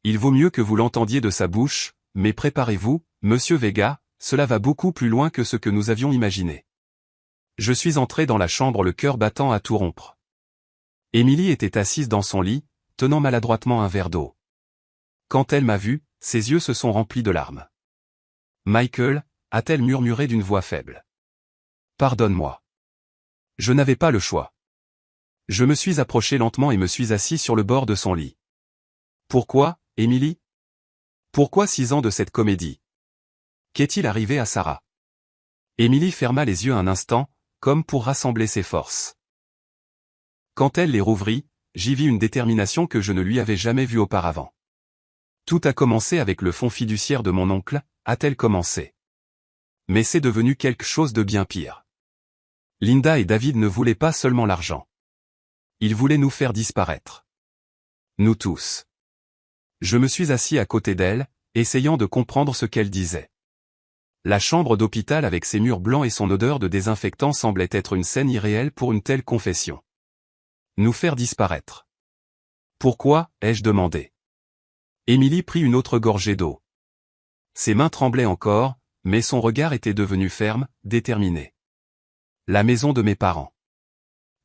Il vaut mieux que vous l'entendiez de sa bouche, mais préparez-vous, monsieur Vega, cela va beaucoup plus loin que ce que nous avions imaginé. Je suis entré dans la chambre le cœur battant à tout rompre. Emily était assise dans son lit, tenant maladroitement un verre d'eau. Quand elle m'a vu, ses yeux se sont remplis de larmes. Michael, a-t-elle murmuré d'une voix faible. Pardonne-moi. Je n'avais pas le choix. Je me suis approché lentement et me suis assis sur le bord de son lit. Pourquoi, Emily? Pourquoi 6 ans de cette comédie? Qu'est-il arrivé à Sarah? Emily ferma les yeux un instant, comme pour rassembler ses forces. Quand elle les rouvrit, j'y vis une détermination que je ne lui avais jamais vue auparavant. Tout a commencé avec le fonds fiduciaire de mon oncle, a-t-elle commencé. Mais c'est devenu quelque chose de bien pire. Linda et David ne voulaient pas seulement l'argent. Ils voulaient nous faire disparaître. Nous tous. Je me suis assis à côté d'elle, essayant de comprendre ce qu'elle disait. La chambre d'hôpital avec ses murs blancs et son odeur de désinfectant semblait être une scène irréelle pour une telle confession. Nous faire disparaître. Pourquoi, ai-je demandé. Emily prit une autre gorgée d'eau. Ses mains tremblaient encore, mais son regard était devenu ferme, déterminé. La maison de mes parents.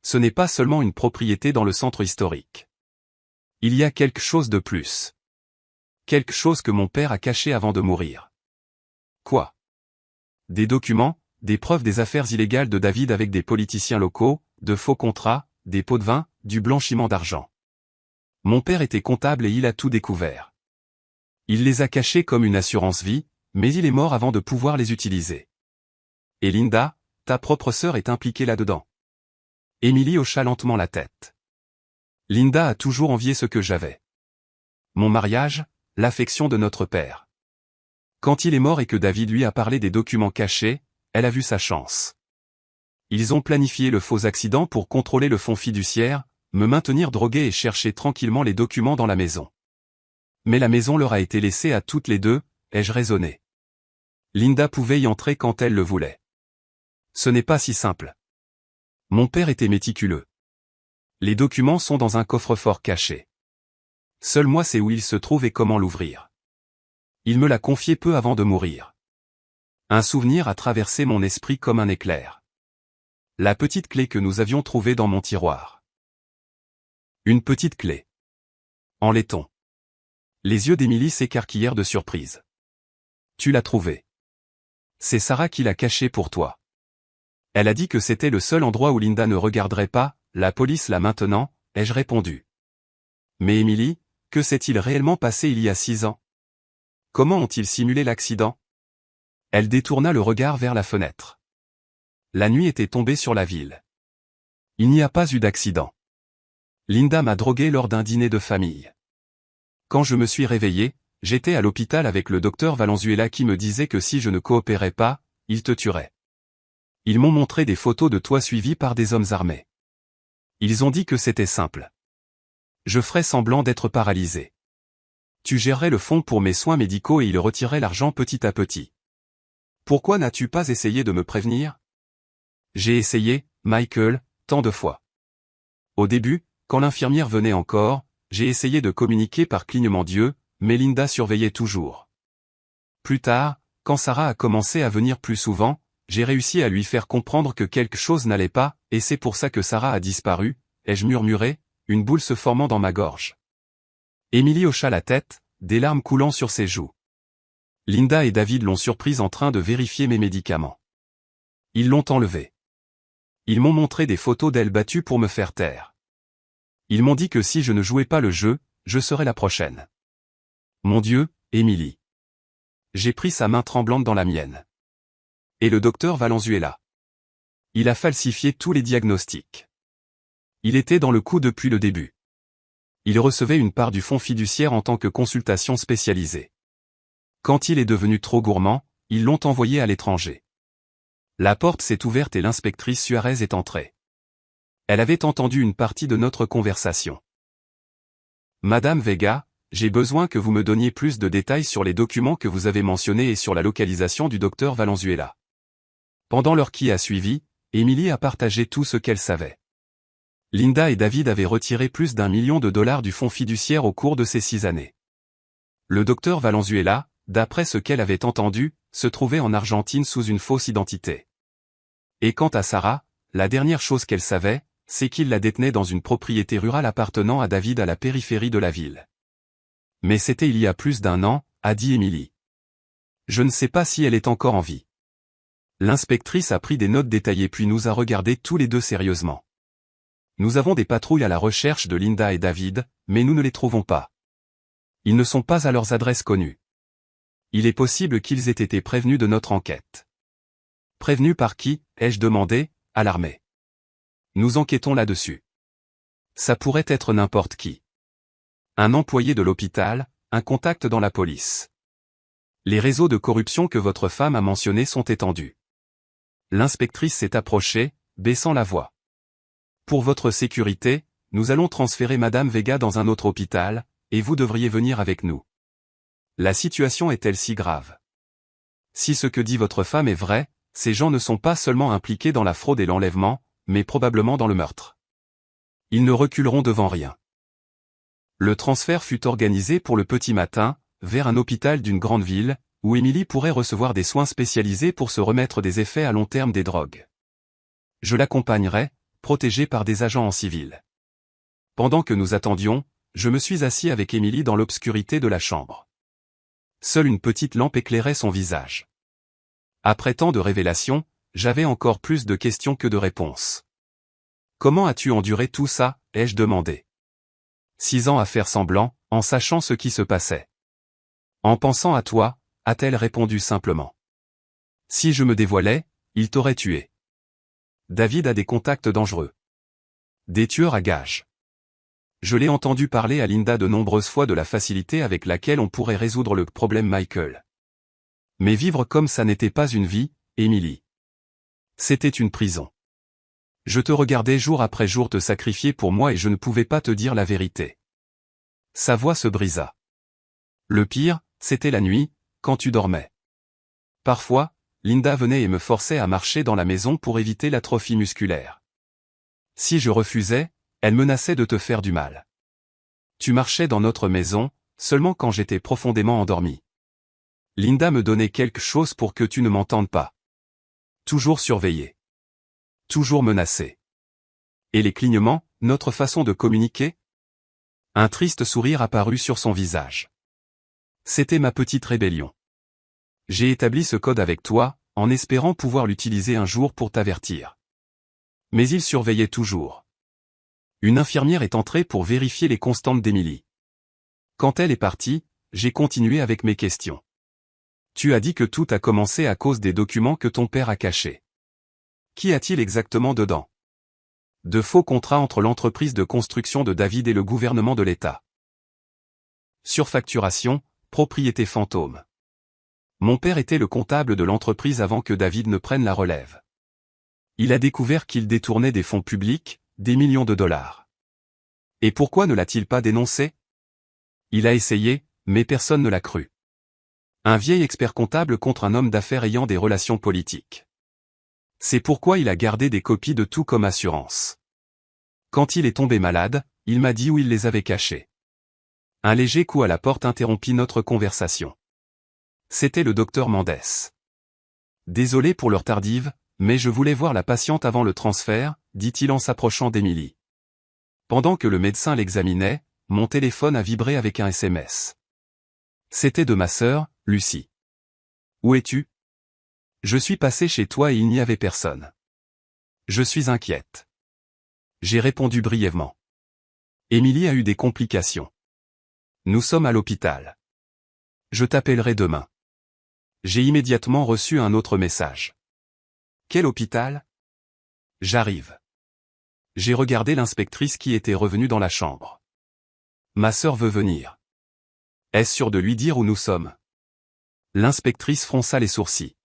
Ce n'est pas seulement une propriété dans le centre historique. Il y a quelque chose de plus. Quelque chose que mon père a caché avant de mourir. Quoi? Des documents, des preuves des affaires illégales de David avec des politiciens locaux, de faux contrats, des pots de vin, du blanchiment d'argent. Mon père était comptable et il a tout découvert. Il les a cachés comme une assurance vie, mais il est mort avant de pouvoir les utiliser. Et Linda, ta propre sœur est impliquée là-dedans. Emily hocha lentement la tête. Linda a toujours envié ce que j'avais. Mon mariage, l'affection de notre père. Quand il est mort et que David lui a parlé des documents cachés, elle a vu sa chance. Ils ont planifié le faux accident pour contrôler le fonds fiduciaire, me maintenir drogué et chercher tranquillement les documents dans la maison. Mais la maison leur a été laissée à toutes les deux, ai-je raisonné. Linda pouvait y entrer quand elle le voulait. Ce n'est pas si simple. Mon père était méticuleux. Les documents sont dans un coffre-fort caché. Seul moi sais où il se trouve et comment l'ouvrir. Il me l'a confié peu avant de mourir. Un souvenir a traversé mon esprit comme un éclair. La petite clé que nous avions trouvée dans mon tiroir. Une petite clé. En laiton. Les yeux d'Emily s'écarquillèrent de surprise. Tu l'as trouvée. C'est Sarah qui l'a caché pour toi. Elle a dit que c'était le seul endroit où Linda ne regarderait pas, la police là maintenant, ai-je répondu. Mais Emily, que s'est-il réellement passé il y a 6 ans? Comment ont-ils simulé l'accident? Elle détourna le regard vers la fenêtre. La nuit était tombée sur la ville. Il n'y a pas eu d'accident. Linda m'a drogué lors d'un dîner de famille. Quand je me suis réveillé, j'étais à l'hôpital avec le docteur Valenzuela qui me disait que si je ne coopérais pas, il te tuerait. Ils m'ont montré des photos de toi suivi par des hommes armés. Ils ont dit que c'était simple. Je ferais semblant d'être paralysé. Tu gérerais le fonds pour mes soins médicaux et ils retiraient l'argent petit à petit. Pourquoi n'as-tu pas essayé de me prévenir? J'ai essayé, Michael, tant de fois. Au début, quand l'infirmière venait encore, j'ai essayé de communiquer par clignement d'yeux, mais Linda surveillait toujours. Plus tard, quand Sarah a commencé à venir plus souvent, j'ai réussi à lui faire comprendre que quelque chose n'allait pas, et c'est pour ça que Sarah a disparu, ai-je murmuré, une boule se formant dans ma gorge. Emily hocha la tête, des larmes coulant sur ses joues. Linda et David l'ont surprise en train de vérifier mes médicaments. Ils l'ont enlevée. Ils m'ont montré des photos d'elle battue pour me faire taire. Ils m'ont dit que si je ne jouais pas le jeu, je serais la prochaine. Mon Dieu, Emily. J'ai pris sa main tremblante dans la mienne. Et le docteur Valenzuela. Il a falsifié tous les diagnostics. Il était dans le coup depuis le début. Il recevait une part du fonds fiduciaire en tant que consultation spécialisée. Quand il est devenu trop gourmand, ils l'ont envoyé à l'étranger. La porte s'est ouverte et l'inspectrice Suarez est entrée. Elle avait entendu une partie de notre conversation. Madame Vega, j'ai besoin que vous me donniez plus de détails sur les documents que vous avez mentionnés et sur la localisation du docteur Valenzuela. Pendant l'heure qui a suivi, Emily a partagé tout ce qu'elle savait. Linda et David avaient retiré plus d'1 million de dollars du fonds fiduciaire au cours de ces 6 années. Le docteur Valenzuela, d'après ce qu'elle avait entendu, se trouvait en Argentine sous une fausse identité. Et quant à Sarah, la dernière chose qu'elle savait, c'est qu'il la détenait dans une propriété rurale appartenant à David à la périphérie de la ville. Mais c'était il y a plus d'1 an, a dit Emily. Je ne sais pas si elle est encore en vie. L'inspectrice a pris des notes détaillées puis nous a regardés tous les deux sérieusement. Nous avons des patrouilles à la recherche de Linda et David, mais nous ne les trouvons pas. Ils ne sont pas à leurs adresses connues. Il est possible qu'ils aient été prévenus de notre enquête. Prévenus par qui, ai-je demandé, à l'armée. Nous enquêtons là-dessus. Ça pourrait être n'importe qui. Un employé de l'hôpital, un contact dans la police. Les réseaux de corruption que votre femme a mentionnés sont étendus. L'inspectrice s'est approchée, baissant la voix. Pour votre sécurité, nous allons transférer Madame Vega dans un autre hôpital, et vous devriez venir avec nous. La situation est-elle si grave? Si ce que dit votre femme est vrai, ces gens ne sont pas seulement impliqués dans la fraude et l'enlèvement, mais probablement dans le meurtre. Ils ne reculeront devant rien. Le transfert fut organisé pour le petit matin, vers un hôpital d'une grande ville, où Emily pourrait recevoir des soins spécialisés pour se remettre des effets à long terme des drogues. Je l'accompagnerai, protégé par des agents en civil. Pendant que nous attendions, je me suis assis avec Emily dans l'obscurité de la chambre. Seule une petite lampe éclairait son visage. Après tant de révélations, j'avais encore plus de questions que de réponses. Comment as-tu enduré tout ça, ai-je demandé. 6 ans à faire semblant, en sachant ce qui se passait. En pensant à toi, a-t-elle répondu simplement. Si je me dévoilais, il t'aurait tué. David a des contacts dangereux. Des tueurs à gages. Je l'ai entendu parler à Linda de nombreuses fois de la facilité avec laquelle on pourrait résoudre le problème Michael. Mais vivre comme ça n'était pas une vie, Emily. C'était une prison. Je te regardais jour après jour te sacrifier pour moi et je ne pouvais pas te dire la vérité. Sa voix se brisa. Le pire, c'était la nuit, quand tu dormais. Parfois, Linda venait et me forçait à marcher dans la maison pour éviter l'atrophie musculaire. Si je refusais, elle menaçait de te faire du mal. Tu marchais dans notre maison, seulement quand j'étais profondément endormi. Linda me donnait quelque chose pour que tu ne m'entendes pas. Toujours surveillé. Toujours menacé. Et les clignements, notre façon de communiquer? Un triste sourire apparut sur son visage. C'était ma petite rébellion. J'ai établi ce code avec toi, en espérant pouvoir l'utiliser un jour pour t'avertir. Mais il surveillait toujours. Une infirmière est entrée pour vérifier les constantes d'Émilie. Quand elle est partie, j'ai continué avec mes questions. Tu as dit que tout a commencé à cause des documents que ton père a cachés. Qu'y a-t-il exactement dedans? De faux contrats entre l'entreprise de construction de David et le gouvernement de l'État. Surfacturation, propriété fantôme. Mon père était le comptable de l'entreprise avant que David ne prenne la relève. Il a découvert qu'il détournait des fonds publics, des millions de dollars. Et pourquoi ne l'a-t-il pas dénoncé? Il a essayé, mais personne ne l'a cru. Un vieil expert comptable contre un homme d'affaires ayant des relations politiques. C'est pourquoi il a gardé des copies de tout comme assurance. Quand il est tombé malade, il m'a dit où il les avait cachés. Un léger coup à la porte interrompit notre conversation. C'était le docteur Mendès. Désolé pour l'heure tardive, mais je voulais voir la patiente avant le transfert, dit-il en s'approchant d'Émilie. Pendant que le médecin l'examinait, mon téléphone a vibré avec un SMS. C'était de ma sœur, Lucie. Où es-tu? Je suis passé chez toi et il n'y avait personne. Je suis inquiète. J'ai répondu brièvement. Émilie a eu des complications. Nous sommes à l'hôpital. Je t'appellerai demain. J'ai immédiatement reçu un autre message. Quel hôpital? J'arrive. J'ai regardé l'inspectrice qui était revenue dans la chambre. Ma sœur veut venir. Est-ce sûr de lui dire où nous sommes? L'inspectrice fronça les sourcils.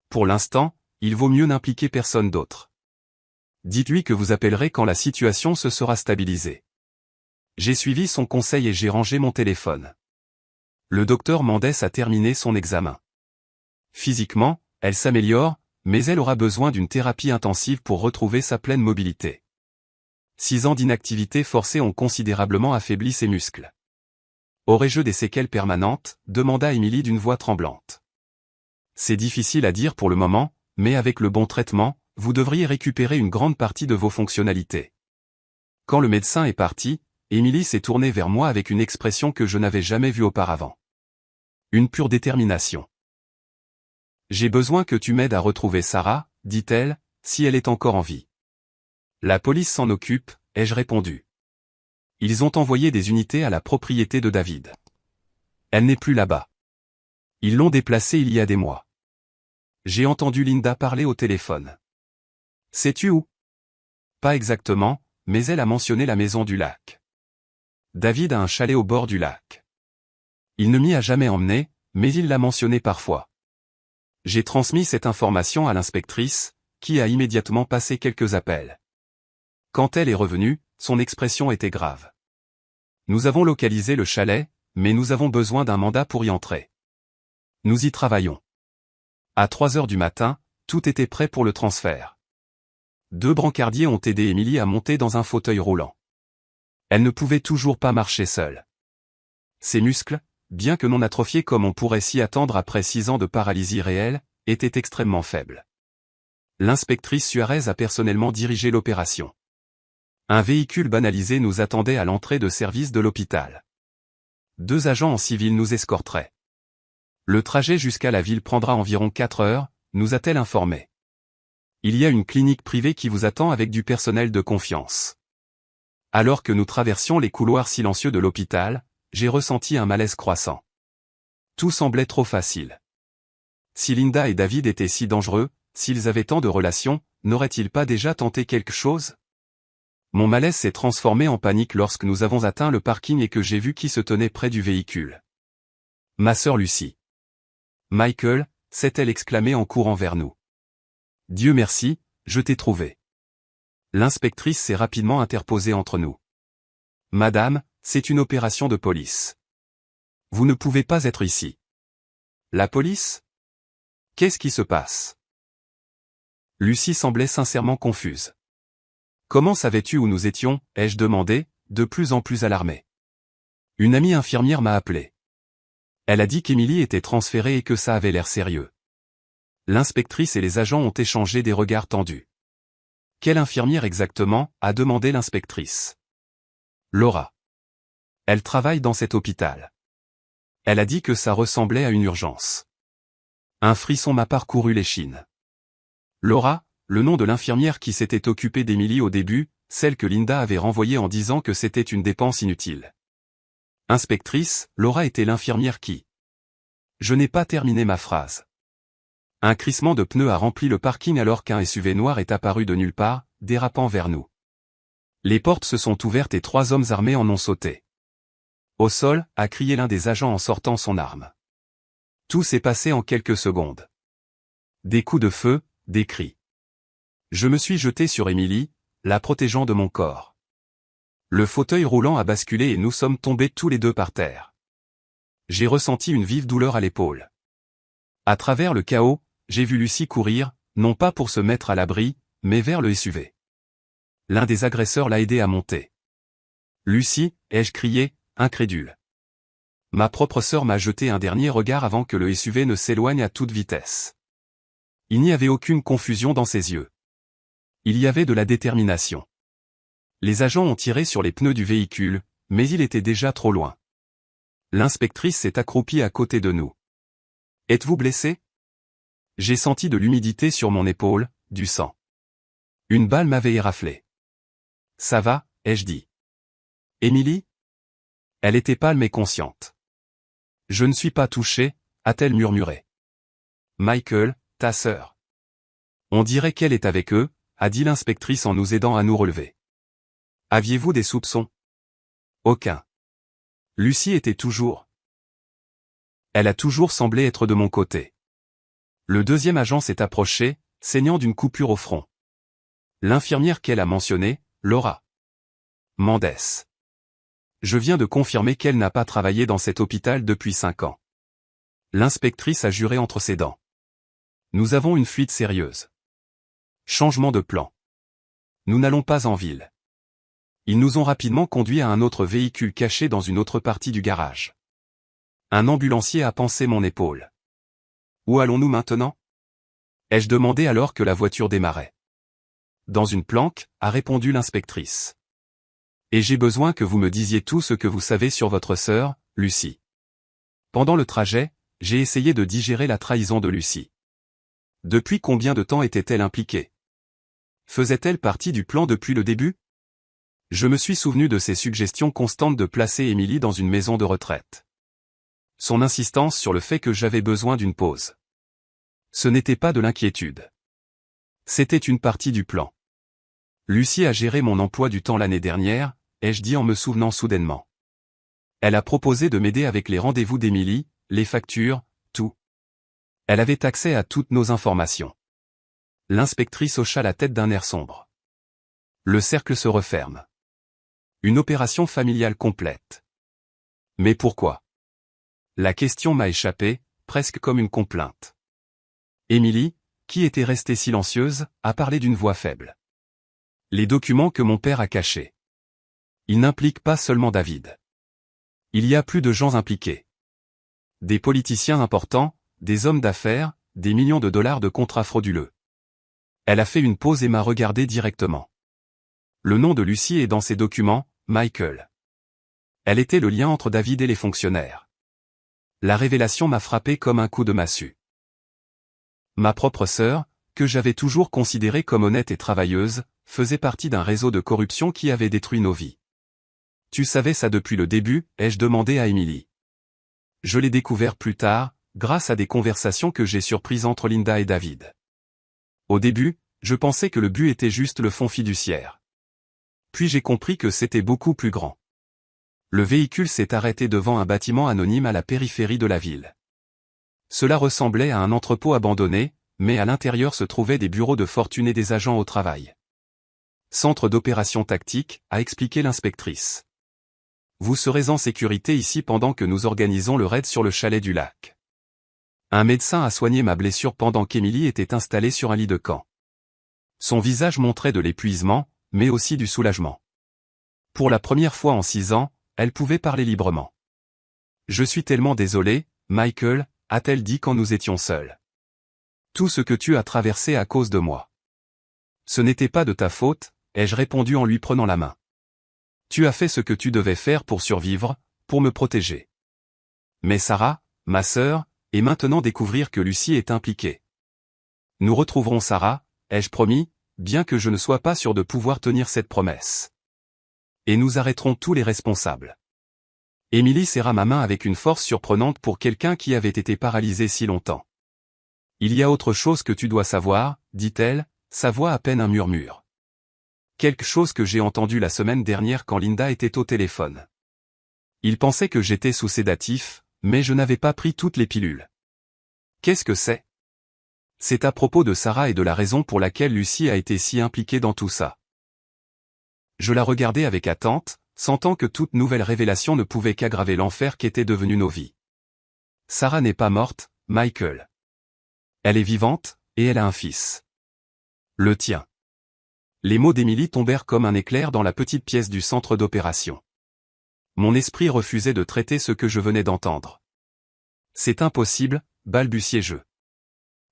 Pour l'instant, il vaut mieux n'impliquer personne d'autre. Dites-lui que vous appellerez quand la situation se sera stabilisée. J'ai suivi son conseil et j'ai rangé mon téléphone. Le docteur Mendès a terminé son examen. Physiquement, elle s'améliore, mais elle aura besoin d'une thérapie intensive pour retrouver sa pleine mobilité. 6 ans d'inactivité forcée ont considérablement affaibli ses muscles. Aurais-je des séquelles permanentes? Demanda Émilie d'une voix tremblante. C'est difficile à dire pour le moment, mais avec le bon traitement, vous devriez récupérer une grande partie de vos fonctionnalités. Quand le médecin est parti, Émilie s'est tournée vers moi avec une expression que je n'avais jamais vue auparavant. Une pure détermination. J'ai besoin que tu m'aides à retrouver Sarah, dit-elle, si elle est encore en vie. La police s'en occupe, ai-je répondu. Ils ont envoyé des unités à la propriété de David. Elle n'est plus là-bas. Ils l'ont déplacée il y a des mois. J'ai entendu Linda parler au téléphone. Sais-tu où? Pas exactement, mais elle a mentionné la maison du lac. David a un chalet au bord du lac. Il ne m'y a jamais emmené, mais il l'a mentionné parfois. J'ai transmis cette information à l'inspectrice, qui a immédiatement passé quelques appels. Quand elle est revenue, son expression était grave. Nous avons localisé le chalet, mais nous avons besoin d'un mandat pour y entrer. Nous y travaillons. À 3 heures du matin, tout était prêt pour le transfert. 2 brancardiers ont aidé Émilie à monter dans un fauteuil roulant. Elle ne pouvait toujours pas marcher seule. Ses muscles, bien que non atrophiés comme on pourrait s'y attendre après 6 ans de paralysie réelle, étaient extrêmement faibles. L'inspectrice Suarez a personnellement dirigé l'opération. Un véhicule banalisé nous attendait à l'entrée de service de l'hôpital. 2 agents en civil nous escorteraient. Le trajet jusqu'à la ville prendra environ 4 heures, nous a-t-elle informé. Il y a une clinique privée qui vous attend avec du personnel de confiance. Alors que nous traversions les couloirs silencieux de l'hôpital, j'ai ressenti un malaise croissant. Tout semblait trop facile. Si Linda et David étaient si dangereux, s'ils avaient tant de relations, n'auraient-ils pas déjà tenté quelque chose? Mon malaise s'est transformé en panique lorsque nous avons atteint le parking et que j'ai vu qui se tenait près du véhicule. Ma sœur Lucie. Michael, s'est-elle exclamée en courant vers nous. Dieu merci, je t'ai trouvé. L'inspectrice s'est rapidement interposée entre nous. Madame, c'est une opération de police. Vous ne pouvez pas être ici. La police? Qu'est-ce qui se passe? Lucie semblait sincèrement confuse. Comment savais-tu où nous étions? Ai-je demandé, de plus en plus alarmé. Une amie infirmière m'a appelé. Elle a dit qu'Émilie était transférée et que ça avait l'air sérieux. L'inspectrice et les agents ont échangé des regards tendus. Quelle infirmière exactement? A demandé l'inspectrice. Laura. Elle travaille dans cet hôpital. Elle a dit que ça ressemblait à une urgence. Un frisson m'a parcouru l'échine. Laura, le nom de l'infirmière qui s'était occupée d'Emily au début, celle que Linda avait renvoyée en disant que c'était une dépense inutile. Inspectrice, Laura était l'infirmière qui... Je n'ai pas terminé ma phrase. Un crissement de pneus a rempli le parking alors qu'un SUV noir est apparu de nulle part, dérapant vers nous. Les portes se sont ouvertes et 3 hommes armés en ont sauté. Au sol, a crié l'un des agents en sortant son arme. Tout s'est passé en quelques secondes. Des coups de feu, des cris. Je me suis jeté sur Emily, la protégeant de mon corps. Le fauteuil roulant a basculé et nous sommes tombés tous les deux par terre. J'ai ressenti une vive douleur à l'épaule. À travers le chaos, j'ai vu Lucie courir, non pas pour se mettre à l'abri, mais vers le SUV. L'un des agresseurs l'a aidé à monter. Lucie, ai-je crié, incrédule. Ma propre sœur m'a jeté un dernier regard avant que le SUV ne s'éloigne à toute vitesse. Il n'y avait aucune confusion dans ses yeux. Il y avait de la détermination. Les agents ont tiré sur les pneus du véhicule, mais il était déjà trop loin. L'inspectrice s'est accroupie à côté de nous. « Êtes-vous blessé ?» J'ai senti de l'humidité sur mon épaule, du sang. Une balle m'avait éraflé. « Ça va ?» ai-je dit. « Emily ?» Elle était pâle mais consciente. « Je ne suis pas touché » a-t-elle murmuré. « Michael, ta sœur. » On dirait qu'elle est avec eux, a dit l'inspectrice en nous aidant à nous relever. « Aviez-vous des soupçons ?» Aucun. Lucie était toujours. Elle a toujours semblé être de mon côté. Le deuxième agent s'est approché, saignant d'une coupure au front. L'infirmière qu'elle a mentionnée, Laura Mendes. Je viens de confirmer qu'elle n'a pas travaillé dans cet hôpital depuis 5 ans. L'inspectrice a juré entre ses dents. Nous avons une fuite sérieuse. Changement de plan. Nous n'allons pas en ville. Ils nous ont rapidement conduits à un autre véhicule caché dans une autre partie du garage. Un ambulancier a pansé mon épaule. Où allons-nous maintenant ? Ai-je demandé alors que la voiture démarrait. Dans une planque, a répondu l'inspectrice. Et j'ai besoin que vous me disiez tout ce que vous savez sur votre sœur, Lucie. Pendant le trajet, j'ai essayé de digérer la trahison de Lucie. Depuis combien de temps était-elle impliquée ? Faisait-elle partie du plan depuis le début ? Je me suis souvenu de ses suggestions constantes de placer Emily dans une maison de retraite. Son insistance sur le fait que j'avais besoin d'une pause. Ce n'était pas de l'inquiétude. C'était une partie du plan. Lucie a géré mon emploi du temps l'année dernière, ai-je dit en me souvenant soudainement. Elle a proposé de m'aider avec les rendez-vous d'Emily, les factures, tout. Elle avait accès à toutes nos informations. L'inspectrice hocha la tête d'un air sombre. Le cercle se referme. Une opération familiale complète. Mais pourquoi ? La question m'a échappé, presque comme une complainte. Emily, qui était restée silencieuse, a parlé d'une voix faible. Les documents que mon père a cachés. Ils n'impliquent pas seulement David. Il y a plus de gens impliqués. Des politiciens importants, des hommes d'affaires, des millions de dollars de contrats frauduleux. Elle a fait une pause et m'a regardé directement. Le nom de Lucie est dans ces documents, Michael. Elle était le lien entre David et les fonctionnaires. La révélation m'a frappé comme un coup de massue. Ma propre sœur, que j'avais toujours considérée comme honnête et travailleuse, faisait partie d'un réseau de corruption qui avait détruit nos vies. Tu savais ça depuis le début, ai-je demandé à Emily. Je l'ai découvert plus tard, grâce à des conversations que j'ai surprises entre Linda et David. Au début, je pensais que le but était juste le fonds fiduciaire. Puis j'ai compris que c'était beaucoup plus grand. Le véhicule s'est arrêté devant un bâtiment anonyme à la périphérie de la ville. Cela ressemblait à un entrepôt abandonné, mais à l'intérieur se trouvaient des bureaux de fortune et des agents au travail. Centre d'opération tactique, a expliqué l'inspectrice. Vous serez en sécurité ici pendant que nous organisons le raid sur le chalet du lac. Un médecin a soigné ma blessure pendant qu'Emily était installée sur un lit de camp. Son visage montrait de l'épuisement, mais aussi du soulagement. Pour la première fois en 6 ans, elle pouvait parler librement. Je suis tellement désolé, Michael, a-t-elle dit quand nous étions seuls. Tout ce que tu as traversé à cause de moi. Ce n'était pas de ta faute, ai-je répondu en lui prenant la main. Tu as fait ce que tu devais faire pour survivre, pour me protéger. Mais Sarah, ma sœur, et maintenant découvrir que Lucie est impliquée. Nous retrouverons Sarah, ai-je promis, bien que je ne sois pas sûr de pouvoir tenir cette promesse. Et nous arrêterons tous les responsables. Émilie serra ma main avec une force surprenante pour quelqu'un qui avait été paralysé si longtemps. Il y a autre chose que tu dois savoir, dit-elle, sa voix à peine un murmure. Quelque chose que j'ai entendu la semaine dernière quand Linda était au téléphone. Il pensait que j'étais sous sédatif, mais je n'avais pas pris toutes les pilules. Qu'est-ce que c'est? C'est à propos de Sarah et de la raison pour laquelle Lucie a été si impliquée dans tout ça. Je la regardais avec attente, sentant que toute nouvelle révélation ne pouvait qu'aggraver l'enfer qu'étaient devenus nos vies. Sarah n'est pas morte, Michael. Elle est vivante, et elle a un fils. Le tien. Les mots d'Émilie tombèrent comme un éclair dans la petite pièce du centre d'opération. Mon esprit refusait de traiter ce que je venais d'entendre. C'est impossible, balbutiai-je.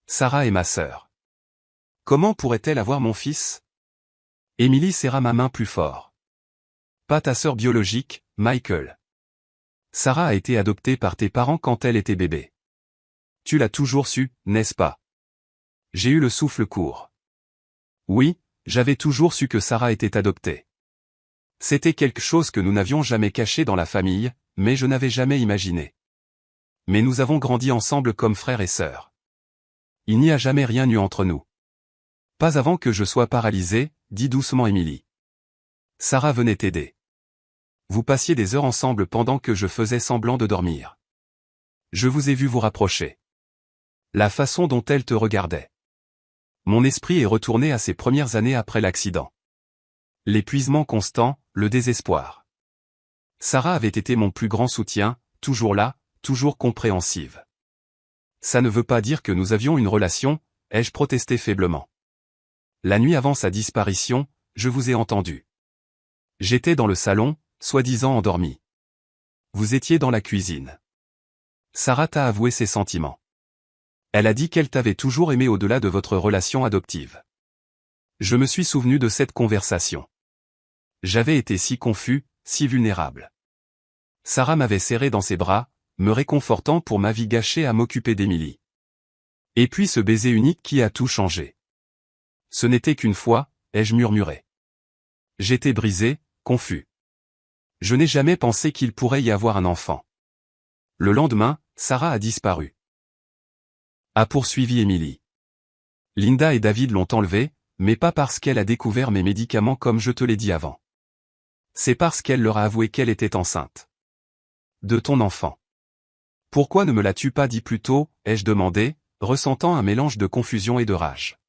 Sarah est ma sœur. Comment pourrait-elle avoir mon fils? Émilie serra ma main plus fort. Pas ta sœur biologique, Michael. Sarah a été adoptée par tes parents quand elle était bébé. Tu l'as toujours su, n'est-ce pas? J'ai eu le souffle court. Oui, j'avais toujours su que Sarah était adoptée. C'était quelque chose que nous n'avions jamais caché dans la famille, mais je n'avais jamais imaginé. Mais nous avons grandi ensemble comme frères et sœurs. Il n'y a jamais rien eu entre nous. Pas avant que je sois paralysée, dit doucement Émilie. Sarah venait t'aider. Vous passiez des heures ensemble pendant que je faisais semblant de dormir. Je vous ai vu vous rapprocher. La façon dont elle te regardait. Mon esprit est retourné à ses premières années après l'accident. L'épuisement constant, le désespoir. Sarah avait été mon plus grand soutien, toujours là, toujours compréhensive. Ça ne veut pas dire que nous avions une relation, ai-je protesté faiblement. La nuit avant sa disparition, je vous ai entendu. J'étais dans le salon, soi-disant endormi. Vous étiez dans la cuisine. Sarah t'a avoué ses sentiments. Elle a dit qu'elle t'avait toujours aimé au-delà de votre relation adoptive. Je me suis souvenu de cette conversation. J'avais été si confus, si vulnérable. Sarah m'avait serré dans ses bras, me réconfortant pour ma vie gâchée à m'occuper d'Émilie. Et puis ce baiser unique qui a tout changé. Ce n'était qu'une fois, ai-je murmuré. J'étais brisé, confus. Je n'ai jamais pensé qu'il pourrait y avoir un enfant. Le lendemain, Sarah a disparu. A poursuivi Émilie. Linda et David l'ont enlevée, mais pas parce qu'elle a découvert mes médicaments comme je te l'ai dit avant. C'est parce qu'elle leur a avoué qu'elle était enceinte. De ton enfant. Pourquoi ne me l'as-tu pas dit plus tôt, ai-je demandé, ressentant un mélange de confusion et de rage.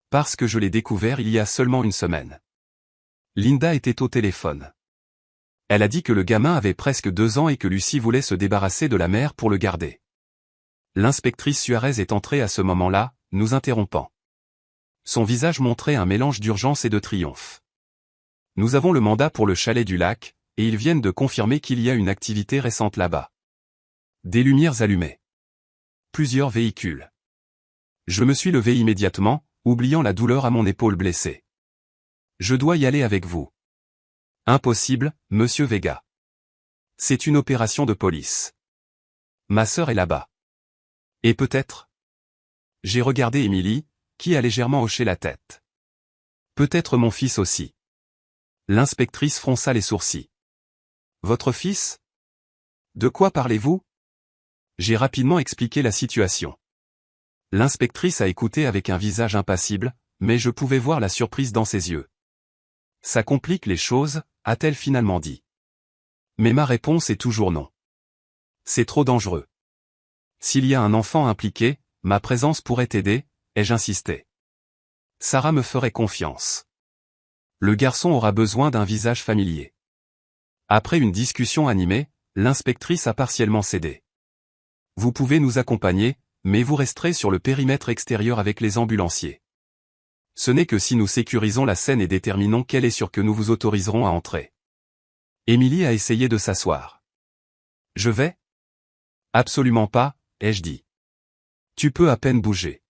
Parce que je l'ai découvert il y a seulement une semaine. Linda était au téléphone. Elle a dit que le gamin avait presque 2 ans et que Lucie voulait se débarrasser de la mère pour le garder. L'inspectrice Suarez est entrée à ce moment-là, nous interrompant. Son visage montrait un mélange d'urgence et de triomphe. Nous avons le mandat pour le chalet du lac, et ils viennent de confirmer qu'il y a une activité récente là-bas. Des lumières allumées. Plusieurs véhicules. Je me suis levé immédiatement, oubliant la douleur à mon épaule blessée. Je dois y aller avec vous. Impossible, monsieur Vega. C'est une opération de police. Ma sœur est là-bas. Et peut-être? J'ai regardé Émilie, qui a légèrement hoché la tête. Peut-être mon fils aussi. L'inspectrice fronça les sourcils. Votre fils? De quoi parlez-vous? J'ai rapidement expliqué la situation. L'inspectrice a écouté avec un visage impassible, mais je pouvais voir la surprise dans ses yeux. Ça complique les choses, a-t-elle finalement dit. Mais ma réponse est toujours non. C'est trop dangereux. S'il y a un enfant impliqué, ma présence pourrait t'aider, ai-je insisté. Sarah me ferait confiance. Le garçon aura besoin d'un visage familier. Après une discussion animée, l'inspectrice a partiellement cédé. Vous pouvez nous accompagner, mais vous resterez sur le périmètre extérieur avec les ambulanciers. Ce n'est que si nous sécurisons la scène et déterminons quelle est sûre que nous vous autoriserons à entrer. Émilie a essayé de s'asseoir. Je vais? Absolument pas, ai-je dit. Tu peux à peine bouger.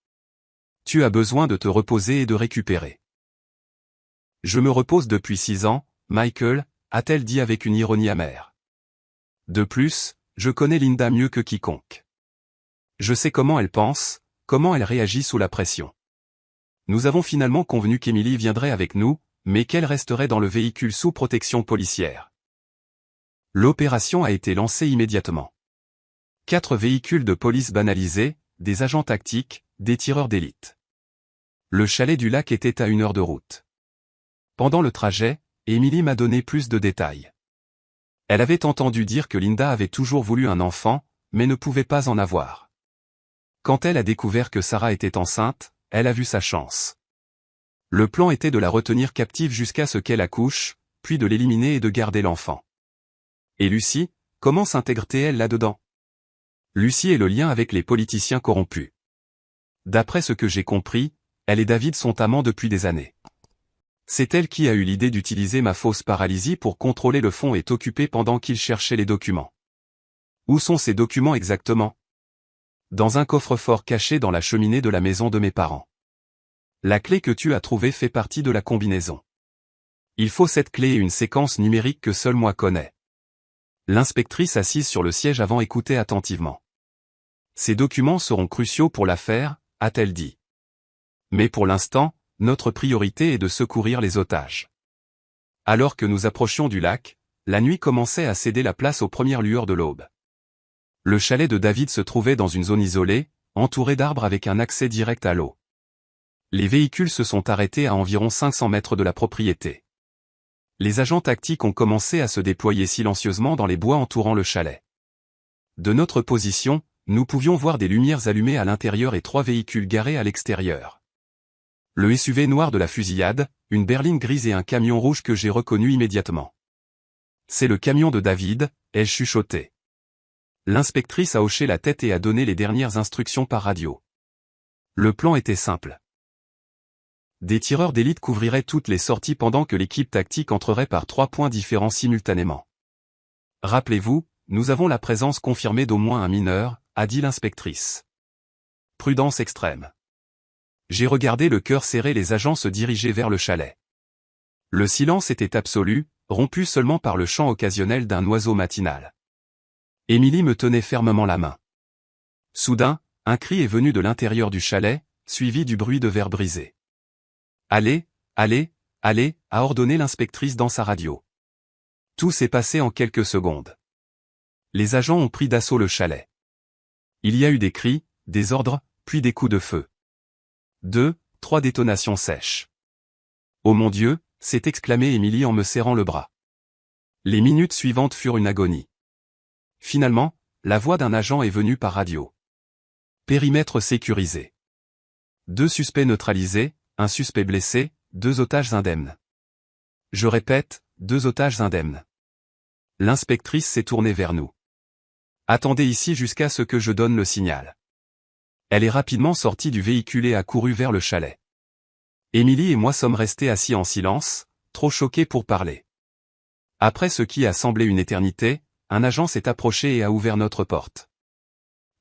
Tu as besoin de te reposer et de récupérer. Je me repose depuis 6 ans, Michael, a-t-elle dit avec une ironie amère. De plus, je connais Linda mieux que quiconque. Je sais comment elle pense, comment elle réagit sous la pression. Nous avons finalement convenu qu'Emily viendrait avec nous, mais qu'elle resterait dans le véhicule sous protection policière. L'opération a été lancée immédiatement. 4 véhicules de police banalisés, des agents tactiques, des tireurs d'élite. Le chalet du lac était à 1 heure de route. Pendant le trajet, Emily m'a donné plus de détails. Elle avait entendu dire que Linda avait toujours voulu un enfant, mais ne pouvait pas en avoir. Quand elle a découvert que Sarah était enceinte, elle a vu sa chance. Le plan était de la retenir captive jusqu'à ce qu'elle accouche, puis de l'éliminer et de garder l'enfant. Et Lucy, comment s'intègre-t-elle là-dedans? Lucy est le lien avec les politiciens corrompus. D'après ce que j'ai compris, elle et David sont amants depuis des années. C'est elle qui a eu l'idée d'utiliser ma fausse paralysie pour contrôler le fonds et t'occuper pendant qu'il cherchait les documents. Où sont ces documents exactement? Dans un coffre-fort caché dans la cheminée de la maison de mes parents. La clé que tu as trouvée fait partie de la combinaison. Il faut cette clé et une séquence numérique que seul moi connais. L'inspectrice assise sur le siège avant écoutait attentivement. Ces documents seront cruciaux pour l'affaire, a-t-elle dit. Mais pour l'instant, notre priorité est de secourir les otages. Alors que nous approchions du lac, la nuit commençait à céder la place aux premières lueurs de l'aube. Le chalet de David se trouvait dans une zone isolée, entourée d'arbres avec un accès direct à l'eau. Les véhicules se sont arrêtés à environ 500 mètres de la propriété. Les agents tactiques ont commencé à se déployer silencieusement dans les bois entourant le chalet. De notre position, nous pouvions voir des lumières allumées à l'intérieur et 3 véhicules garés à l'extérieur. Le SUV noir de la fusillade, une berline grise et un camion rouge que j'ai reconnu immédiatement. C'est le camion de David, ai-je chuchoté. L'inspectrice a hoché la tête et a donné les dernières instructions par radio. Le plan était simple. Des tireurs d'élite couvriraient toutes les sorties pendant que l'équipe tactique entrerait par 3 points différents simultanément. Rappelez-vous, nous avons la présence confirmée d'au moins un mineur, a dit l'inspectrice. Prudence extrême. J'ai regardé le cœur serré les agents se diriger vers le chalet. Le silence était absolu, rompu seulement par le chant occasionnel d'un oiseau matinal. Emily me tenait fermement la main. Soudain, un cri est venu de l'intérieur du chalet, suivi du bruit de verre brisé. Allez, allez, allez, a ordonné l'inspectrice dans sa radio. Tout s'est passé en quelques secondes. Les agents ont pris d'assaut le chalet. Il y a eu des cris, des ordres, puis des coups de feu. 2, 3 détonations sèches. Oh mon Dieu, s'est exclamé Emily en me serrant le bras. Les minutes suivantes furent une agonie. Finalement, la voix d'un agent est venue par radio. Périmètre sécurisé. 2 suspects neutralisés, un suspect blessé, 2 otages indemnes. Je répète, 2 otages indemnes. L'inspectrice s'est tournée vers nous. Attendez ici jusqu'à ce que je donne le signal. Elle est rapidement sortie du véhicule et a couru vers le chalet. Emily et moi sommes restés assis en silence, trop choqués pour parler. Après ce qui a semblé une éternité, un agent s'est approché et a ouvert notre porte.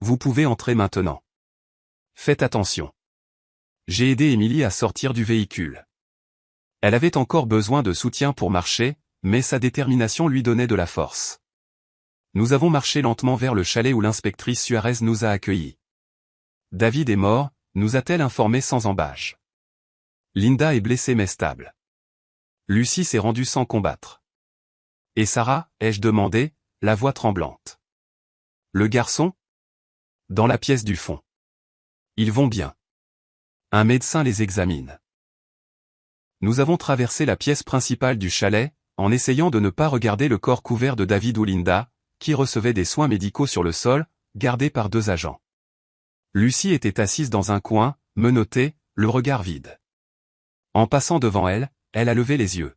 Vous pouvez entrer maintenant. Faites attention. J'ai aidé Emily à sortir du véhicule. Elle avait encore besoin de soutien pour marcher, mais sa détermination lui donnait de la force. Nous avons marché lentement vers le chalet où l'inspectrice Suarez nous a accueillis. David est mort, nous a-t-elle informé sans embâche. Linda est blessée mais stable. Lucy s'est rendue sans combattre. Et Sarah, ai-je demandé, la voix tremblante. Le garçon? Dans la pièce du fond. Ils vont bien. Un médecin les examine. Nous avons traversé la pièce principale du chalet, en essayant de ne pas regarder le corps couvert de David ou Linda, qui recevait des soins médicaux sur le sol, gardés par 2 agents. Lucy était assise dans un coin, menottée, le regard vide. En passant devant elle, elle a levé les yeux.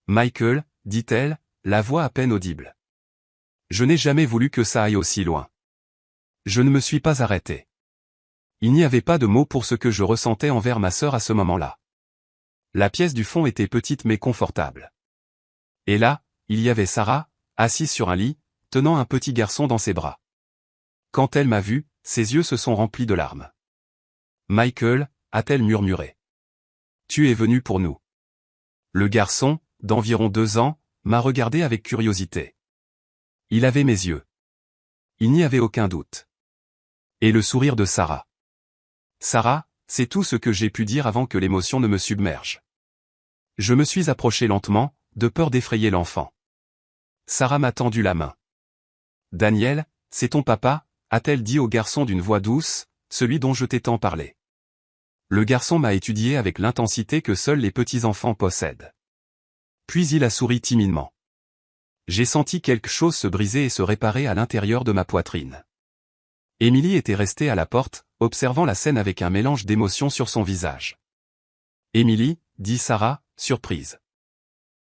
Michael, dit-elle, la voix à peine audible. Je n'ai jamais voulu que ça aille aussi loin. Je ne me suis pas arrêté. Il n'y avait pas de mots pour ce que je ressentais envers ma sœur à ce moment-là. La pièce du fond était petite mais confortable. Et là, il y avait Sarah, assise sur un lit, tenant un petit garçon dans ses bras. Quand elle m'a vu, ses yeux se sont remplis de larmes. Michael, a-t-elle murmuré. Tu es venu pour nous. Le garçon, d'environ 2 ans, m'a regardé avec curiosité. Il avait mes yeux. Il n'y avait aucun doute. Et le sourire de Sarah. Sarah, c'est tout ce que j'ai pu dire avant que l'émotion ne me submerge. Je me suis approché lentement, de peur d'effrayer l'enfant. Sarah m'a tendu la main. Daniel, c'est ton papa, a-t-elle dit au garçon d'une voix douce, celui dont je t'ai tant parlé. Le garçon m'a étudié avec l'intensité que seuls les petits-enfants possèdent. Puis il a souri timidement. J'ai senti quelque chose se briser et se réparer à l'intérieur de ma poitrine. Émilie était restée à la porte, observant la scène avec un mélange d'émotions sur son visage. Émilie, dit Sarah, surprise.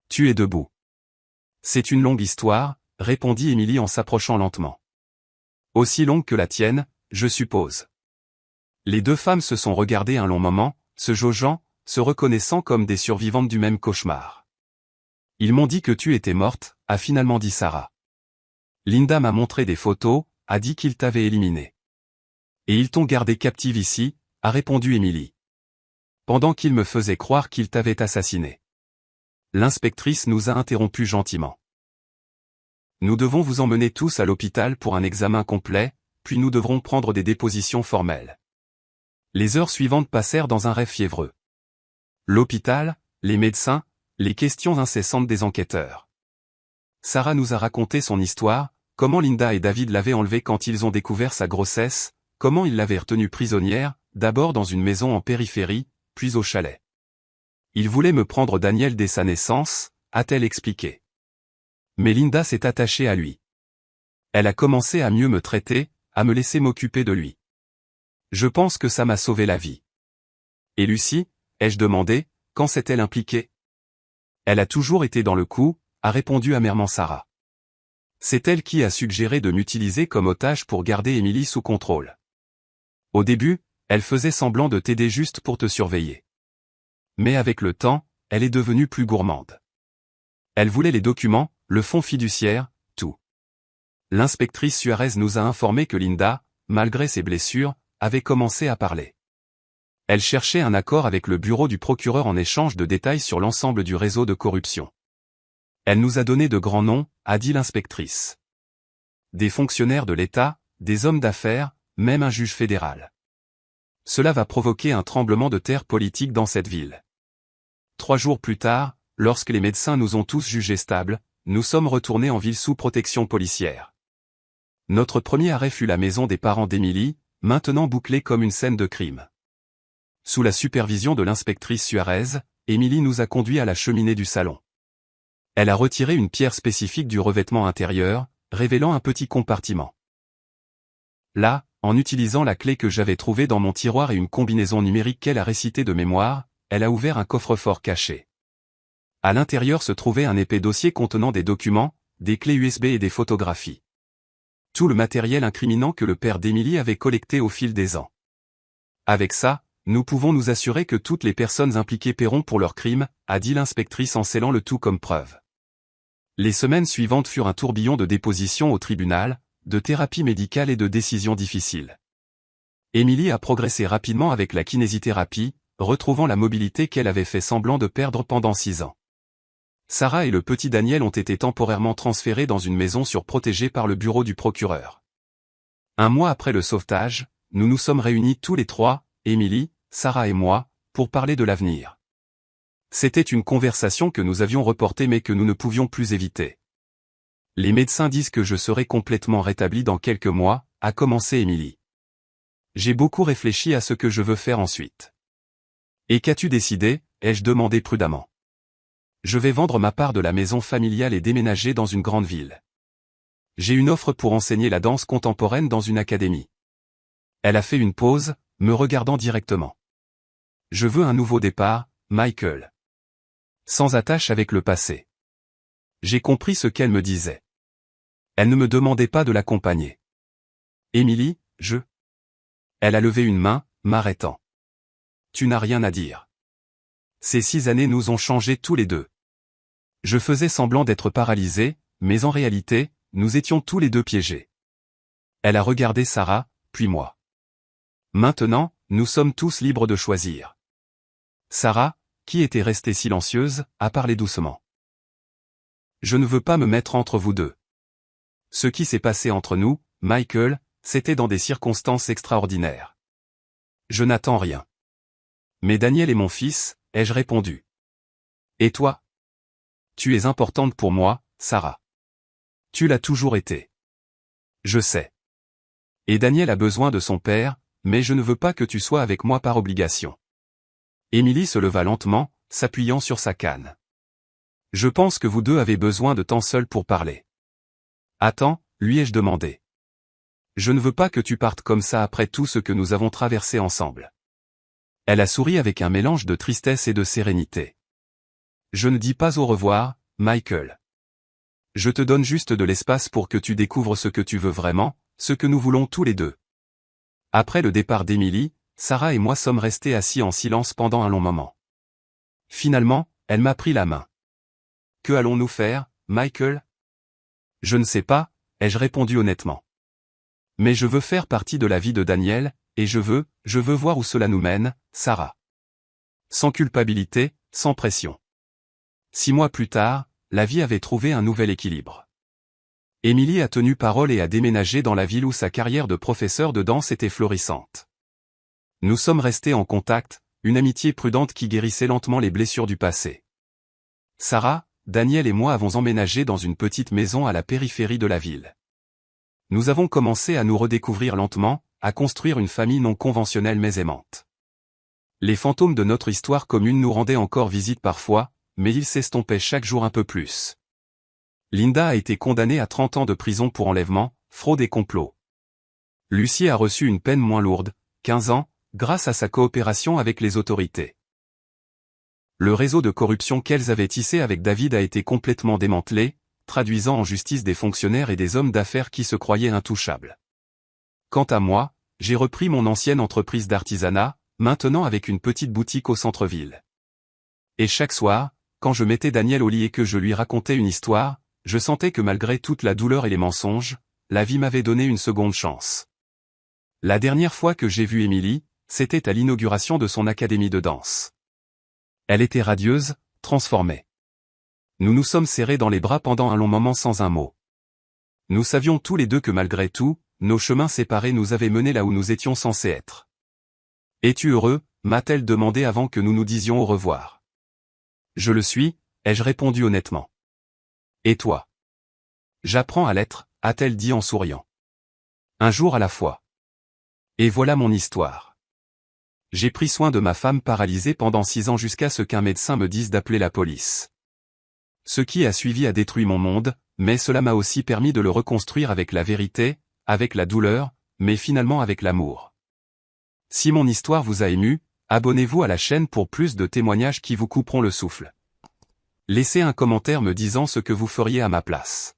Tu es debout. C'est une longue histoire, répondit Émilie en s'approchant lentement. Aussi longue que la tienne, je suppose. Les deux femmes se sont regardées un long moment, se jaugeant, se reconnaissant comme des survivantes du même cauchemar. Ils m'ont dit que tu étais morte, a finalement dit Sarah. Linda m'a montré des photos, a dit qu'ils t'avaient éliminée. Et ils t'ont gardée captive ici, a répondu Émilie. Pendant qu'ils me faisaient croire qu'ils t'avaient assassinée. L'inspectrice nous a interrompus gentiment. Nous devons vous emmener tous à l'hôpital pour un examen complet, puis nous devrons prendre des dépositions formelles. Les heures suivantes passèrent dans un rêve fiévreux. L'hôpital, les médecins, les questions incessantes des enquêteurs. Sarah nous a raconté son histoire, comment Linda et David l'avaient enlevée quand ils ont découvert sa grossesse, comment ils l'avaient retenue prisonnière, d'abord dans une maison en périphérie, puis au chalet. Il voulait me prendre Daniel dès sa naissance, a-t-elle expliqué. Mais Linda s'est attachée à lui. Elle a commencé à mieux me traiter, à me laisser m'occuper de lui. Je pense que ça m'a sauvé la vie. Et Lucie, ai-je demandé, quand s'est-elle impliquée? Elle a toujours été dans le coup, a répondu amèrement Sarah. C'est elle qui a suggéré de m'utiliser comme otage pour garder Émilie sous contrôle. Au début, elle faisait semblant de t'aider juste pour te surveiller. Mais avec le temps, elle est devenue plus gourmande. Elle voulait les documents, le fonds fiduciaire, tout. L'inspectrice Suarez nous a informé que Linda, malgré ses blessures, avait commencé à parler. Elle cherchait un accord avec le bureau du procureur en échange de détails sur l'ensemble du réseau de corruption. Elle nous a donné de grands noms, a dit l'inspectrice. Des fonctionnaires de l'État, des hommes d'affaires, même un juge fédéral. Cela va provoquer un tremblement de terre politique dans cette ville. 3 jours plus tard, lorsque les médecins nous ont tous jugés stables, nous sommes retournés en ville sous protection policière. Notre premier arrêt fut la maison des parents d'Émilie, maintenant bouclée comme une scène de crime. Sous la supervision de l'inspectrice Suarez, Émilie nous a conduits à la cheminée du salon. Elle a retiré une pierre spécifique du revêtement intérieur, révélant un petit compartiment. Là, en utilisant la clé que j'avais trouvée dans mon tiroir et une combinaison numérique qu'elle a récitée de mémoire, elle a ouvert un coffre-fort caché. À l'intérieur se trouvait un épais dossier contenant des documents, des clés USB et des photographies. Tout le matériel incriminant que le père d'Émilie avait collecté au fil des ans. Avec ça, nous pouvons nous assurer que toutes les personnes impliquées paieront pour leurs crimes, a dit l'inspectrice en scellant le tout comme preuve. Les semaines suivantes furent un tourbillon de dépositions au tribunal, de thérapie médicale et de décisions difficiles. Émilie a progressé rapidement avec la kinésithérapie, retrouvant la mobilité qu'elle avait fait semblant de perdre pendant 6 ans. Sarah et le petit Daniel ont été temporairement transférés dans une maison surprotégée par le bureau du procureur. 1 mois après le sauvetage, nous nous sommes réunis tous les 3, Émilie, Sarah et moi, pour parler de l'avenir. C'était une conversation que nous avions reportée mais que nous ne pouvions plus éviter. Les médecins disent que je serai complètement rétablie dans quelques mois, a commencé Émilie. J'ai beaucoup réfléchi à ce que je veux faire ensuite. Et qu'as-tu décidé, ai-je demandé prudemment. Je vais vendre ma part de la maison familiale et déménager dans une grande ville. J'ai une offre pour enseigner la danse contemporaine dans une académie. Elle a fait une pause, me regardant directement. Je veux un nouveau départ, Michael. Sans attache avec le passé. J'ai compris ce qu'elle me disait. Elle ne me demandait pas de l'accompagner. Émilie, Elle a levé une main, m'arrêtant. Tu n'as rien à dire. Ces 6 années nous ont changés tous les deux. Je faisais semblant d'être paralysé, mais en réalité, nous étions tous les deux piégés. Elle a regardé Sarah, puis moi. Maintenant, nous sommes tous libres de choisir. Sarah, qui était restée silencieuse, a parlé doucement. Je ne veux pas me mettre entre vous deux. Ce qui s'est passé entre nous, Michael, c'était dans des circonstances extraordinaires. Je n'attends rien. Mais Daniel est mon fils, ai-je répondu. Et toi? Tu es importante pour moi, Sarah. Tu l'as toujours été. Je sais. Et Daniel a besoin de son père, mais je ne veux pas que tu sois avec moi par obligation. Émilie se leva lentement, s'appuyant sur sa canne. Je pense que vous deux avez besoin de temps seul pour parler. Attends, lui ai-je demandé. Je ne veux pas que tu partes comme ça après tout ce que nous avons traversé ensemble. Elle a souri avec un mélange de tristesse et de sérénité. Je ne dis pas au revoir, Michael. Je te donne juste de l'espace pour que tu découvres ce que tu veux vraiment, ce que nous voulons tous les deux. Après le départ d'Émilie, Sarah et moi sommes restés assis en silence pendant un long moment. Finalement, elle m'a pris la main. Que allons-nous faire, Michael? Je ne sais pas, ai-je répondu honnêtement. Mais je veux faire partie de la vie de Daniel, et je veux voir où cela nous mène, Sarah. Sans culpabilité, sans pression. 6 mois plus tard, la vie avait trouvé un nouvel équilibre. Émilie a tenu parole et a déménagé dans la ville où sa carrière de professeur de danse était florissante. Nous sommes restés en contact, une amitié prudente qui guérissait lentement les blessures du passé. Sarah, Daniel et moi avons emménagé dans une petite maison à la périphérie de la ville. Nous avons commencé à nous redécouvrir lentement, à construire une famille non conventionnelle mais aimante. Les fantômes de notre histoire commune nous rendaient encore visite parfois, mais ils s'estompaient chaque jour un peu plus. Linda a été condamnée à 30 ans de prison pour enlèvement, fraude et complot. Lucie a reçu une peine moins lourde, 15 ans, grâce à sa coopération avec les autorités. Le réseau de corruption qu'elles avaient tissé avec David a été complètement démantelé, traduisant en justice des fonctionnaires et des hommes d'affaires qui se croyaient intouchables. Quant à moi, j'ai repris mon ancienne entreprise d'artisanat, maintenant avec une petite boutique au centre-ville. Et chaque soir, quand je mettais Daniel au lit et que je lui racontais une histoire, je sentais que malgré toute la douleur et les mensonges, la vie m'avait donné une seconde chance. La dernière fois que j'ai vu Émilie, c'était à l'inauguration de son académie de danse. Elle était radieuse, transformée. Nous nous sommes serrés dans les bras pendant un long moment sans un mot. Nous savions tous les deux que malgré tout, nos chemins séparés nous avaient menés là où nous étions censés être. « Es-tu heureux » m'a-t-elle demandé avant que nous nous disions au revoir. « Je le suis » ai-je répondu honnêtement. « Et toi ?» « J'apprends à l'être » a-t-elle dit en souriant. « Un jour à la fois. » Et voilà mon histoire. J'ai pris soin de ma femme paralysée pendant 6 ans jusqu'à ce qu'un médecin me dise d'appeler la police. Ce qui a suivi a détruit mon monde, mais cela m'a aussi permis de le reconstruire avec la vérité, avec la douleur, mais finalement avec l'amour. Si mon histoire vous a ému, abonnez-vous à la chaîne pour plus de témoignages qui vous couperont le souffle. Laissez un commentaire me disant ce que vous feriez à ma place.